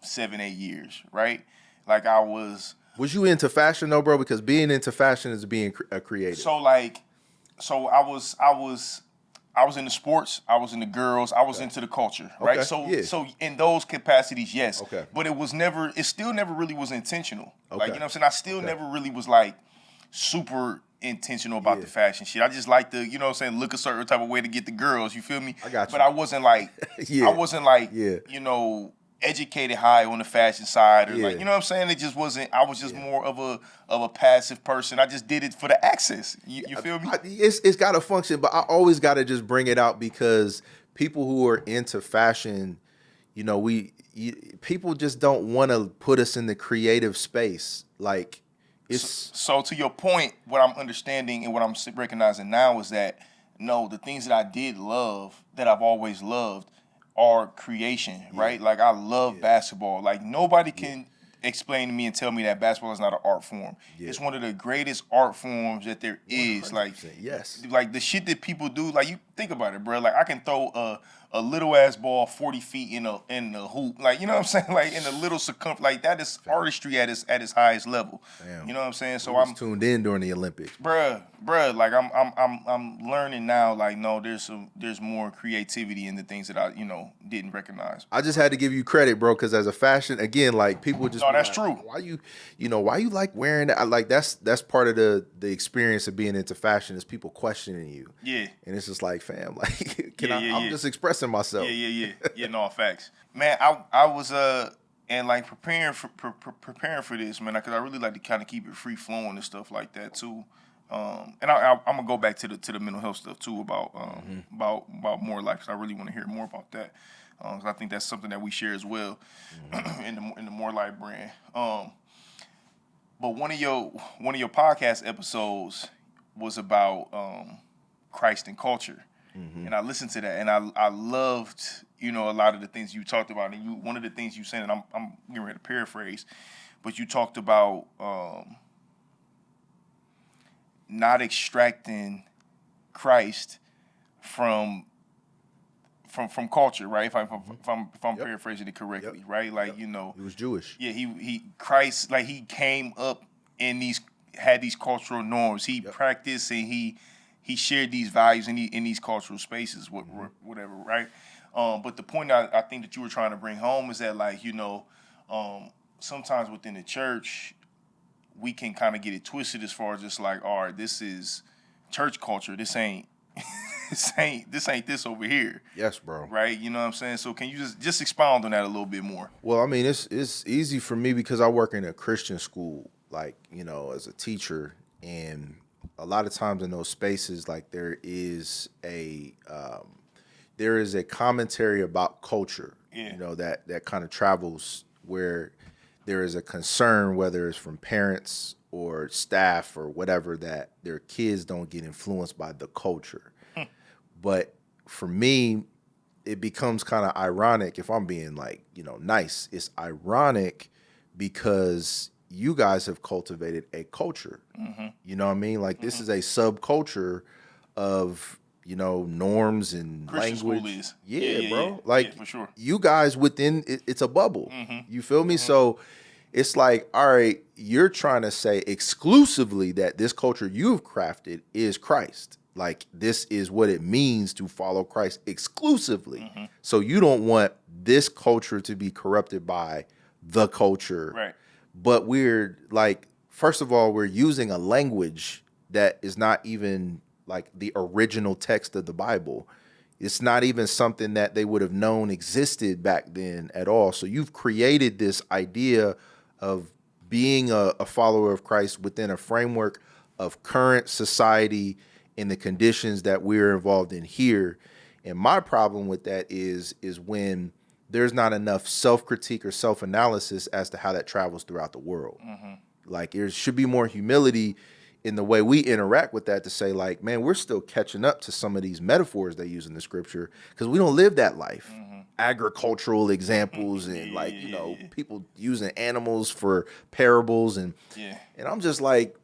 7-8 years, right? Like I was. Was you into fashion though, bro? Because being into fashion is being a creator. So I was into sports. I was into girls. I was into the culture, right? So in those capacities, yes. Okay. But it still never really was intentional. Okay. Like, you know what I'm saying? I still never really was like super intentional about the fashion shit. I just like to, you know what I'm saying, look a certain type of way to get the girls, you feel me? I got you. But I wasn't like, educated high on the fashion side or like, you know what I'm saying? It just wasn't, I was just more of a passive person. I just did it for the access. You feel me? It's got to function, but I always got to just bring it out because people who are into fashion, people just don't want to put us in the creative space. Like, So to your point, what I'm understanding and what I'm recognizing now is that, no, the things that I did love, that I've always loved, are creation, right? Like, I love basketball. Like, nobody can explain to me and tell me that basketball is not an art form. Yeah. It's one of the greatest art forms that there is. Like, like the shit that people do, like, you think about it, bro. Like, I can throw a little ass ball 40 feet in the hoop, like, you know what I'm saying, like in a little circumference, like that is artistry at its highest level. Damn. You know what I'm saying? So I'm tuned in during the Olympics, bruh. Like I'm learning now. Like, no, there's more creativity in the things that I didn't recognize. I just had to give you credit, bro, because as a fashion, again, like people just that's true. Why you like wearing that? Like that's part of the experience of being into fashion is people questioning you. Yeah, and it's just like, fam, like I'm just expressing myself. Yeah, no, facts, man. I was and like preparing for this, man, because I really like to kind of keep it free flowing and stuff like that too. And I'm gonna go back to the mental health stuff too about more life, because I really want to hear more about that, because I think that's something that we share as well in the More Life brand. But one of your podcast episodes was about Christ and culture. And I listened to that, and I loved, a lot of the things you talked about. And one of the things you said, and I'm getting ready to paraphrase, but you talked about not extracting Christ from culture, right? If I'm paraphrasing it correctly, right? Like, he was Jewish. Yeah, he Christ, like, he came up in had these cultural norms. He practiced and he shared these values in these cultural spaces, whatever, right? But the point I think that you were trying to bring home is that, like, sometimes within the church, we can kind of get it twisted as far as just like, all right, this is church culture. This ain't this over here. Yes, bro. Right? You know what I'm saying? So can you just expound on that a little bit more? Well, I mean, it's easy for me because I work in a Christian school, like, as a teacher, and a lot of times in those spaces, like, there is a commentary about culture, that kind of travels, where there is a concern, whether it's from parents or staff or whatever, that their kids don't get influenced by the culture. But for me, it becomes kind of ironic, if I'm being like, nice. It's ironic because you guys have cultivated a culture. Mm-hmm. You know what I mean? Like, this is a subculture of, norms and Christian language. School is. Yeah, bro. Yeah. Like, for sure. You guys within it's a bubble. Mm-hmm. You feel me? Mm-hmm. So it's like, all right, you're trying to say exclusively that this culture you've crafted is Christ. Like, this is what it means to follow Christ exclusively. So you don't want this culture to be corrupted by the culture. Right. But we're like, first of all, we're using a language that is not even like the original text of the Bible. It's not even something that they would have known existed back then at all. So you've created this idea of being a follower of Christ within a framework of current society and the conditions that we're involved in here. And my problem with that is when there's not enough self-critique or self-analysis as to how that travels throughout the world. Like, there should be more humility in the way we interact with that to say, like, man, we're still catching up to some of these metaphors they use in the scripture because we don't live that life. Agricultural examples and people using animals for parables and I'm just like,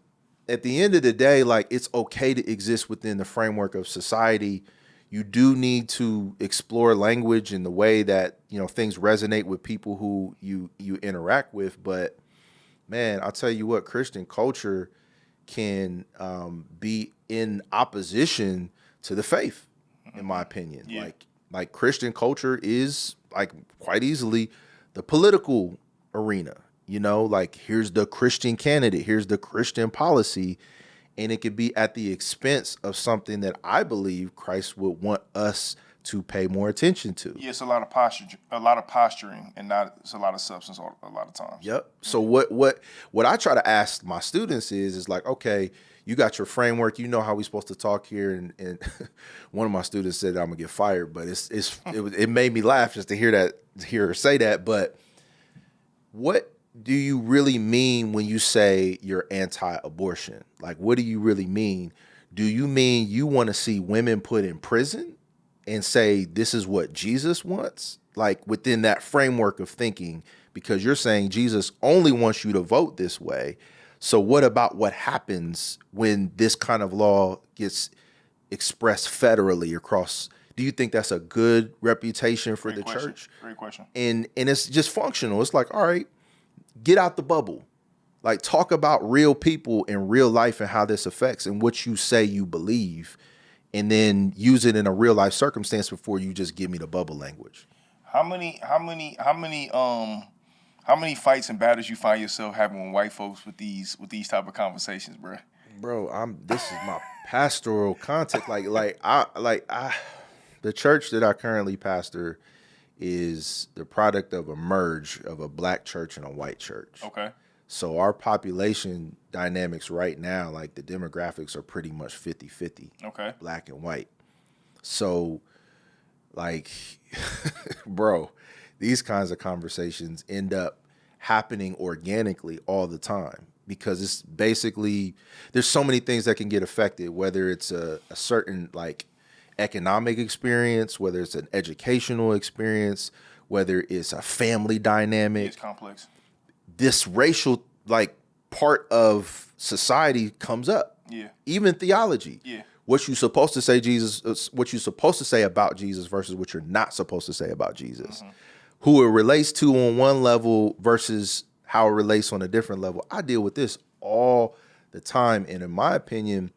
at the end of the day, like, it's okay to exist within the framework of society. You do need to explore language in the way that, things resonate with people who you interact with. But man, I'll tell you what, Christian culture can be in opposition to the faith, in my opinion. Yeah. Like Christian culture is like quite easily the political arena. Like, here's the Christian candidate, here's the Christian policy, and it could be at the expense of something that I believe Christ would want us to pay more attention to. Yeah, it's a lot of posturing, and not it's a lot of substance a lot of times. Yep. So what I try to ask my students is like, okay, you got your framework, you know how we supposed to talk here, and one of my students said I'm gonna get fired, but it made me laugh just to hear her say that. But what do you really mean when you say you're anti-abortion? Like, what do you really mean? Do you mean you want to see women put in prison and say this is what Jesus wants? Like, within that framework of thinking, because you're saying Jesus only wants you to vote this way. So what about what happens when this kind of law gets expressed federally across? Do you think that's a good reputation for the church? Great question. And it's just functional. It's like, all right, get out the bubble. Like, talk about real people in real life and how this affects and what you say you believe, and then use it in a real life circumstance before you just give me the bubble language. How many fights and battles you find yourself having with white folks with these type of conversations, bro? Bro, this is my pastoral context. The church that I currently pastor is the product of a merge of a black church and a white church. Okay. So our population dynamics right now, like, the demographics are pretty much 50-50. Okay. Black and white. So, like, bro, these kinds of conversations end up happening organically all the time because it's basically, there's so many things that can get affected, whether it's a certain, like, economic experience, whether it's an educational experience, whether it's a family dynamic. It's complex. This racial, like, part of society comes up. Yeah. Even theology. Yeah. What you're supposed to say what you're supposed to say about Jesus versus what you're not supposed to say about Jesus. Who it relates to on one level versus how it relates on a different level. I deal with this all the time. And in my opinion,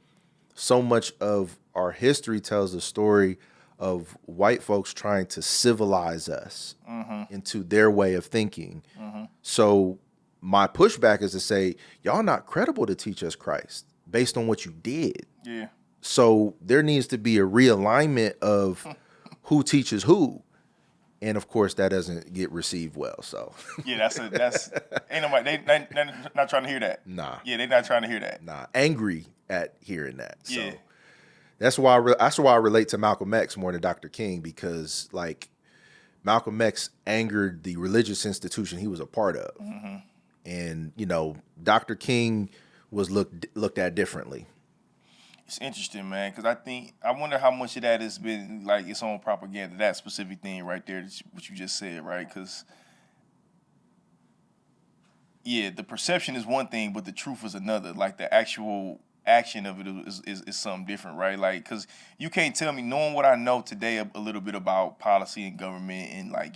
so much of our history tells a story of white folks trying to civilize us into their way of thinking. So my pushback is to say, y'all not credible to teach us Christ based on what you did. Yeah. So there needs to be a realignment of who teaches who. And of course, that doesn't get received well. So yeah, that's ain't nobody. They're not trying to hear that. Nah. Yeah, they're not trying to hear that. Nah, angry at hearing that. Yeah. So that's why I relate to Malcolm X more than Dr. King, because, like, Malcolm X angered the religious institution he was a part of, and Dr. King was looked at differently. It's interesting, man, because I wonder how much of that has been like its own propaganda. That specific thing right there, what you just said, right? Because yeah, the perception is one thing, but the truth is another. Like, the actual action of it is something different, right? Like, because you can't tell me, knowing what I know today a little bit about policy and government and, like,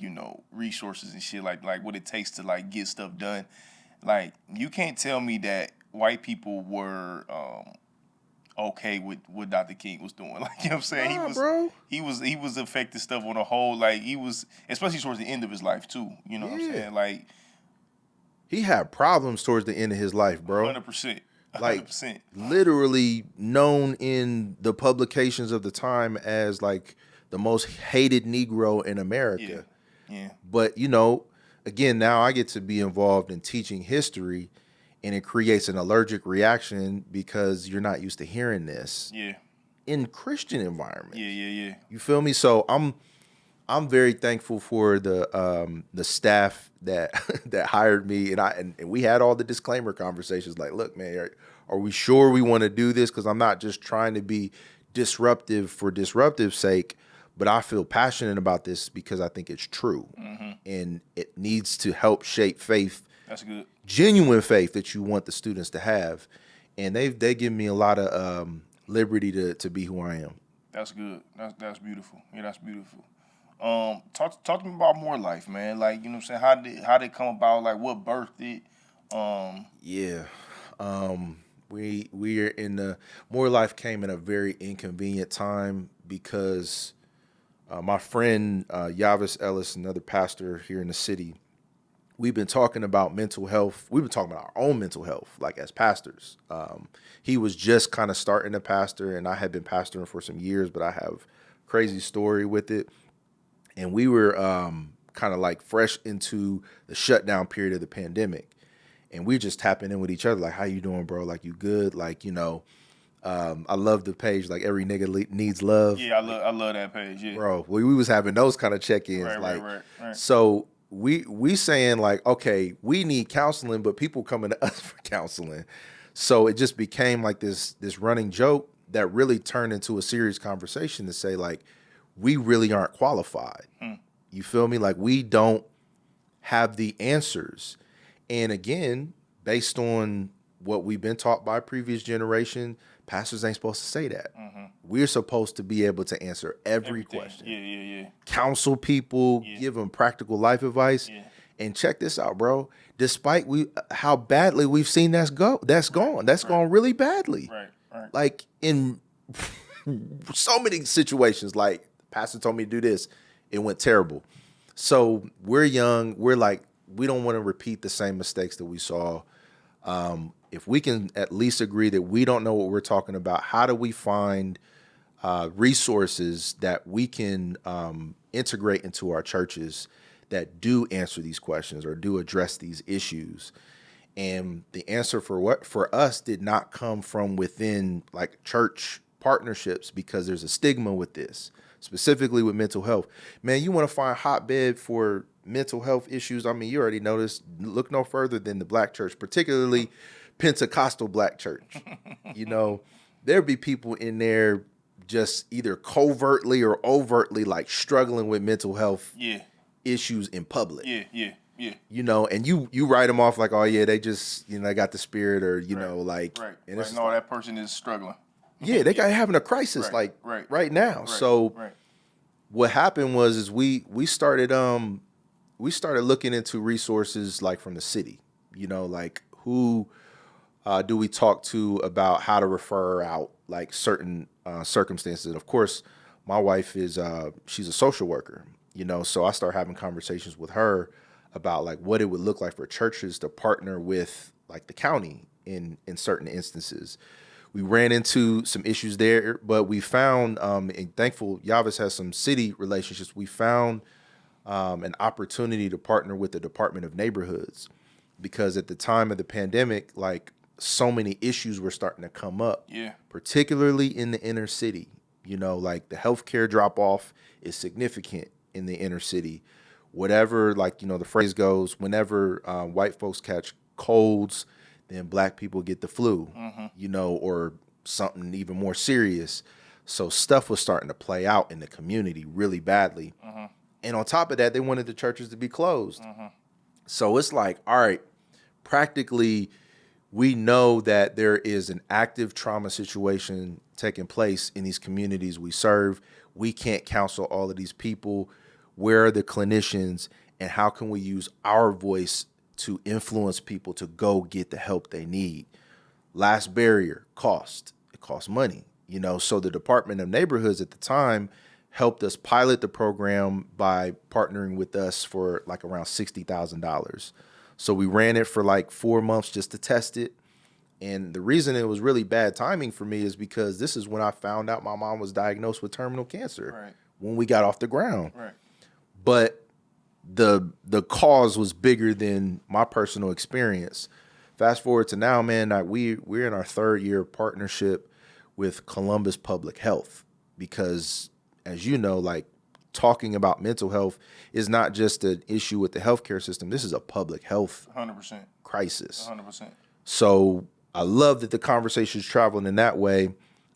resources and shit, like what it takes to, like, get stuff done. Like, you can't tell me that white people were okay with what Dr. King was doing. Like, you know what I'm saying? Nah, bro. He was affecting stuff on the whole. Like, he was, especially towards the end of his life too. You know what I'm Yeah. saying? Like, He had problems towards the end of his life, bro. 100%. 100%. Like, literally known in the publications of the time as like the most hated Negro in America. Yeah. But, you know, again, now I get to be involved in teaching history, and it creates an allergic reaction because you're not used to hearing this Yeah. in Christian environments. Yeah. You feel me? So I'm very thankful for the staff that that hired me, and we had all the disclaimer conversations. Like, look, man, are we sure we want to do this? Because I'm not just trying to be disruptive for disruptive sake, but I feel passionate about this because I think it's true, and it needs to help shape faith. That's good. Genuine faith that you want the students to have, and they give me a lot of liberty to be who I am. That's good. That's beautiful. Yeah, that's beautiful. Talk to me about More Life, man. Like, you know what I'm saying? How did it come about? Like, what birthed it? We are in the More Life came in a very inconvenient time because my friend Yavis Ellis, another pastor here in the city, we've been talking about mental health. We've been talking about our own mental health, like as pastors. He was just kind of starting to pastor, and I had been pastoring for some years, but I have a crazy story with it. And we were kind of like fresh into the shutdown period of the pandemic. And we just tapping in with each other, like, how you doing, bro? Like, you good? Like, you know, I love the page, like, every nigga needs love. Yeah, I love that page, yeah. Bro, we was having those kind of check-ins. Right. So we saying, like, okay, we need counseling, but people coming to us for counseling. So it just became like this running joke that really turned into a serious conversation to say, like, we really aren't qualified. You feel me? Like, we don't have the answers. And again, based on what we've been taught by previous generation, pastors ain't supposed to say that. We're supposed to be able to answer every question. Yeah. Counsel people, give them practical life advice. Yeah. And check this out, bro. Despite how badly we've seen that's gone really badly. Right. Like, in so many situations, like, pastor told me to do this, it went terrible. So we're young, we're like, we don't want to repeat the same mistakes that we saw. If we can at least agree that we don't know what we're talking about, how do we find resources that we can integrate into our churches that do answer these questions or do address these issues? And the answer for us did not come from within, like, church partnerships, because there's a stigma with this, specifically with mental health. Man, you want to find hotbed for mental health issues? I mean, you already noticed, look no further than the black church, particularly Pentecostal black church. You know, there'd be people in there just either covertly or overtly, like, struggling with mental health issues in public. Yeah. You know, and you write them off like, oh yeah, they just, you know, they got the spirit, or, you know, like, and it's no, that person is struggling. Yeah, they got having a crisis right now. So what happened was we started looking into resources, like, from the city. You know, like, who do we talk to about how to refer out, like, certain circumstances? And of course, my wife is she's a social worker. You know, so I start having conversations with her about, like, what it would look like for churches to partner with, like, the county in certain instances. We ran into some issues there, but we found, and thankful Yavis has some city relationships, we found an opportunity to partner with the Department of Neighborhoods, because at the time of the pandemic, like, so many issues were starting to come up, particularly in the inner city. You know, like, the healthcare drop off is significant in the inner city. Whatever, like, you know, the phrase goes, whenever white folks catch colds, then black people get the flu, you know, or something even more serious. So stuff was starting to play out in the community really badly. And on top of that, they wanted the churches to be closed. So it's like, all right, practically, we know that there is an active trauma situation taking place in these communities we serve. We can't counsel all of these people. Where are the clinicians, and how can we use our voice to influence people to go get the help they need? Last barrier, cost. It costs money, So the Department of Neighborhoods at the time helped us pilot the program by partnering with us for like around $60,000. So we ran it for like 4 months just to test it. And the reason it was really bad timing for me is because this is when I found out my mom was diagnosed with terminal cancer Right. when we got off the ground. Right. But the cause was bigger than my personal experience. Fast forward to now, man, we're in our 3rd year of partnership with Columbus Public Health because, as you know, like talking about mental health is not just an issue with the healthcare system. This is a public health 100%. crisis. 100%. So I love that the conversation's traveling in that way.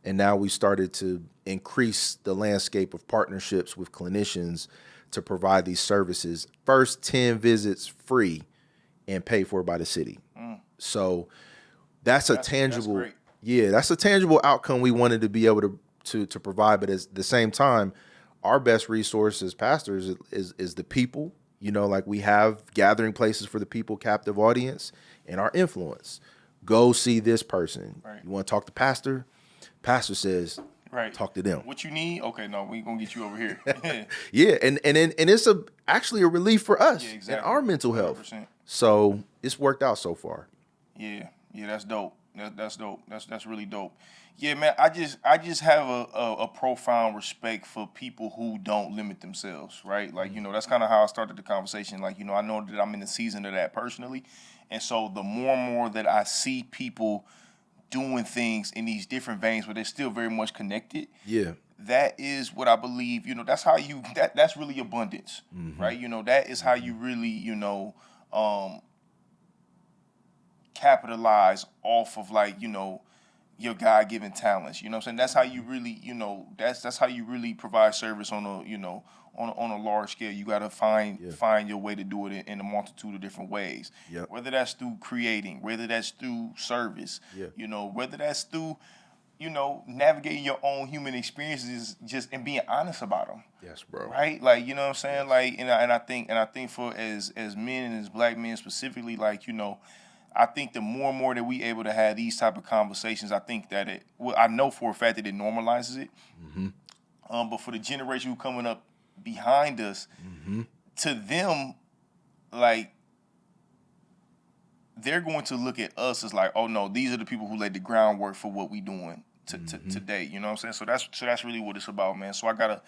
And now we started to increase the landscape of partnerships with clinicians to provide these services. First 10 visits free and paid for by the city. So that's a tangible, that's a tangible outcome we wanted to be able to provide. But at the same time, our best resource as pastors is the people. Like we have gathering places for the people, captive audience, and our influence. Go see this person. Right. You want to talk to pastor? Pastor says, right. Talk to them. What you need? Okay, no, we gonna get you over here. Yeah, and it's actually a relief for us and our mental health. 100%. So it's worked out so far. Yeah, that's dope. That's dope. That's really dope. Yeah, man. I just have a profound respect for people who don't limit themselves, right? Like, that's kind of how I started the conversation. Like, I know that I'm in the season of that personally, and so the more and more that I see people doing things in these different veins, but they're still very much connected. Yeah. That is what I believe. That's how that's really abundance, right? That is how you really, capitalize off of like, your God-given talents. You know what I'm saying? That's how you really, that's how you really provide service on a, on a large scale. You got to find your way to do it in a multitude of different ways. Yep. Whether that's through creating, whether that's through service, whether that's through, navigating your own human experiences and being honest about them. Yes, bro. Right? Like, you know what I'm saying? Yes. Like, and I think for as men and as black men specifically, like, I think the more and more that we able to have these type of conversations, I think that I know for a fact that it normalizes it. Mm-hmm. But for the generation who coming up behind us, to them, like, they're going to look at us as like, oh no, these are the people who laid the groundwork for what we doing today. You know what I'm saying? So that's really what it's about, man. So I got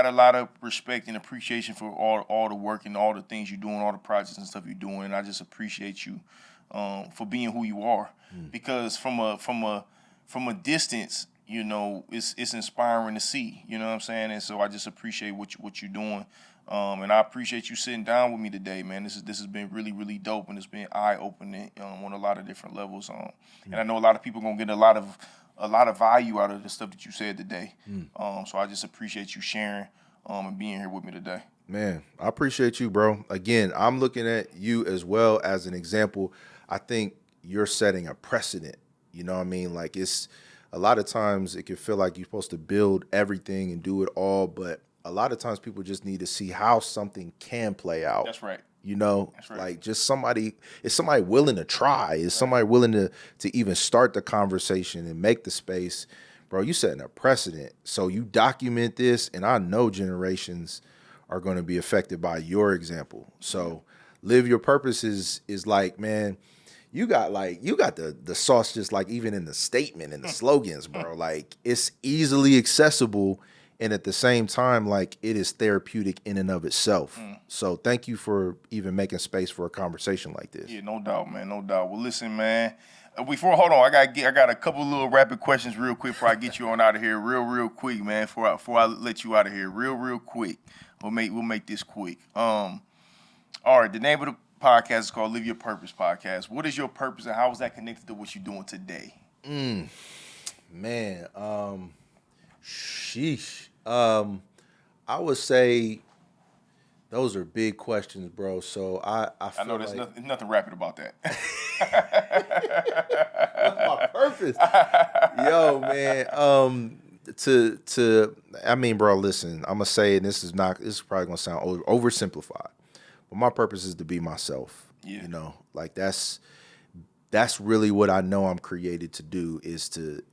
a lot of respect and appreciation for all the work and all the things you're doing, all the projects and stuff you're doing, and I just appreciate you for being who you are. Because from a distance, it's inspiring to see. You know what I'm saying? And so I just appreciate what you're doing. And I appreciate you sitting down with me today, man. This has been really, really dope, and it's been eye-opening on a lot of different levels. And I know a lot of people are gonna get a lot of value out of the stuff that you said today. So I just appreciate you sharing and being here with me today. Man, I appreciate you, bro. Again, I'm looking at you as well as an example. I think you're setting a precedent. You know what I mean? Like, it's a lot of times it can feel like you're supposed to build everything and do it all, but a lot of times people just need to see how something can play out. That's right. That's right. Like, just is somebody willing to try? Is somebody willing to even start the conversation and make the space? Bro, you setting a precedent. So you document this, and I know generations are going to be affected by your example. So live your purpose is like, man, you got the sauce, just like even in the statement and the slogans, bro. Like, it's easily accessible. And at the same time, like, it is therapeutic in and of itself. So thank you for even making space for a conversation like this. Yeah, no doubt, man, no doubt. Well, listen, man. Hold on, I got a couple of little rapid questions real quick before I get you on out of here, real quick, man. Before I let you out of here, real quick. We'll make this quick. All right, the name of the podcast is called Live Your Purpose Podcast. What is your purpose, and how is that connected to what you're doing today? Man, sheesh. I would say those are big questions, bro. So I know there's nothing rapid about that. What's my purpose? Yo, man. I mean, bro, listen, I'm gonna say, and this is probably gonna sound oversimplified, but my purpose is to be myself. Yeah. Like, that's that's really what I know I'm created to do is to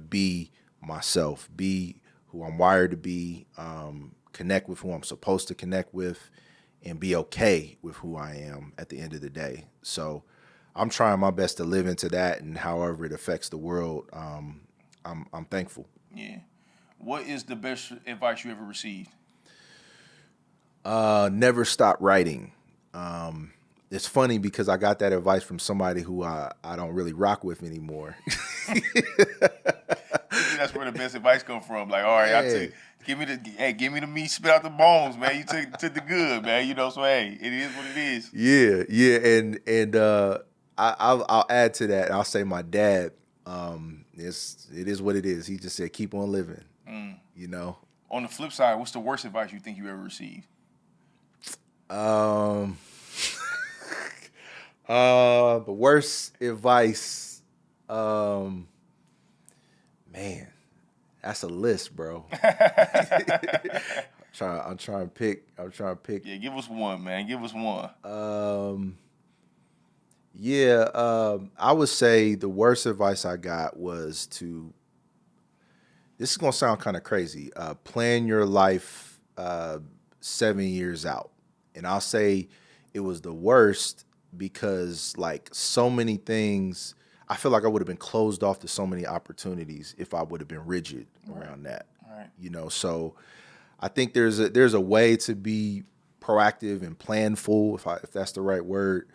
be myself, be who I'm wired to be, connect with who I'm supposed to connect with, and be okay with who I am at the end of the day. So I'm trying my best to live into that, and however it affects the world, I'm thankful. Yeah. What is the best advice you ever received? Never stop writing. It's funny because I got that advice from somebody who I don't really rock with anymore. That's where the best advice come from. Like, all right, Yeah. give me the meat, spit out the bones, man. You took the good, man. You know, so hey, it is what it is. Yeah, and I'll add to that. I'll say my dad. It is what it is. He just said keep on living. You know. On the flip side, what's the worst advice you think you ever received? The worst advice, man, that's a list, bro. I'm trying to pick. Yeah, give us one, man. Give us one. I would say the worst advice I got was to. This is gonna sound kind of crazy. Plan your life 7 years out, and I'll say it was the worst because like so many things. I feel like I would have been closed off to so many opportunities if I would have been rigid around that. Right. You know, so I think there's a way to be proactive and planful, if that's the right word,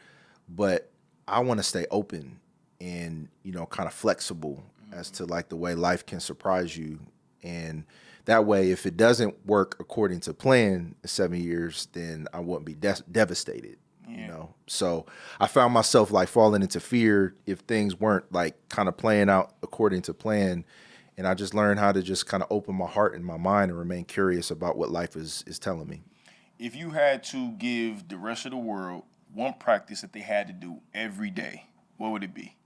but I want to stay open and kind of flexible as to like the way life can surprise you, and that way if it doesn't work according to plan in 7 years, then I wouldn't be devastated. So I found myself like falling into fear if things weren't like kind of playing out according to plan. And I just learned how to just kind of open my heart and my mind and remain curious about what life is telling me. If you had to give the rest of the world one practice that they had to do every day, what would it be?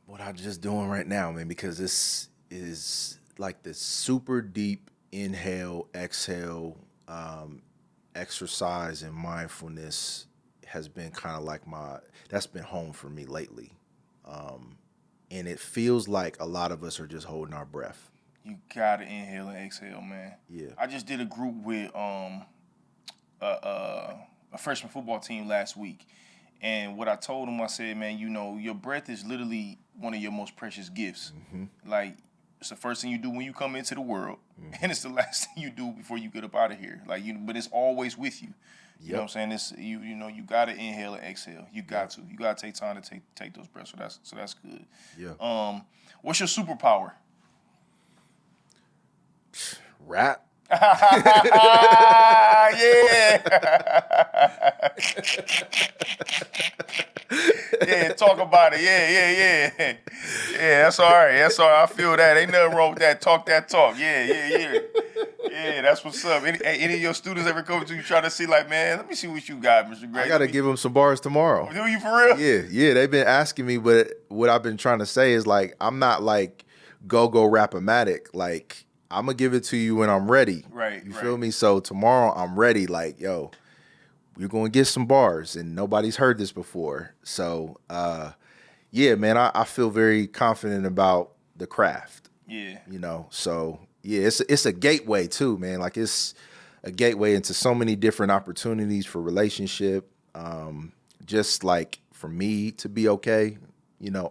What I'm just doing right now, man, because this is like the super deep inhale, exhale, exercise and mindfulness has been kind of like that's been home for me lately. And it feels like a lot of us are just holding our breath. You gotta inhale and exhale, man. Yeah. I just did a group with a freshman football team last week, and what I told them, I said, man, your breath is literally one of your most precious gifts. Mm-hmm. Like, it's the first thing you do when you come into the world, and it's the last thing you do before you get up out of here. But it's always with you. You know what I'm saying? It's you gotta inhale and exhale. You got to. You gotta take time to take those breaths. So that's good. Yeah. What's your superpower? Rap. Yeah. Yeah, talk about it. Yeah. Yeah, that's all right. I feel that. Ain't nothing wrong with that. Talk that talk. Yeah. Yeah, that's what's up. Any of your students ever come to you trying to see, like, man, let me see what you got, Mr. Gray? I got to give them some bars tomorrow. Do you for real? Yeah. They've been asking me, but what I've been trying to say is, like, I'm not, like, go rap-o-matic. Like, I'm going to give it to you when I'm ready. Right. You feel me? So tomorrow I'm ready. Like, yo, we're going to get some bars, and nobody's heard this before. So, yeah, man, I feel very confident about the craft. Yeah. So, yeah, it's a gateway too, man. Like, it's a gateway into so many different opportunities for relationship, just like for me to be okay,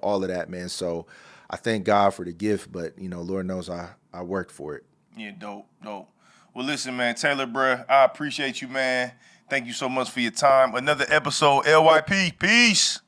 all of that, man. So I thank God for the gift, but, Lord knows I worked for it. Yeah, dope. Well, listen, man, Taelor, bruh, I appreciate you, man. Thank you so much for your time. Another episode, LYP. Peace.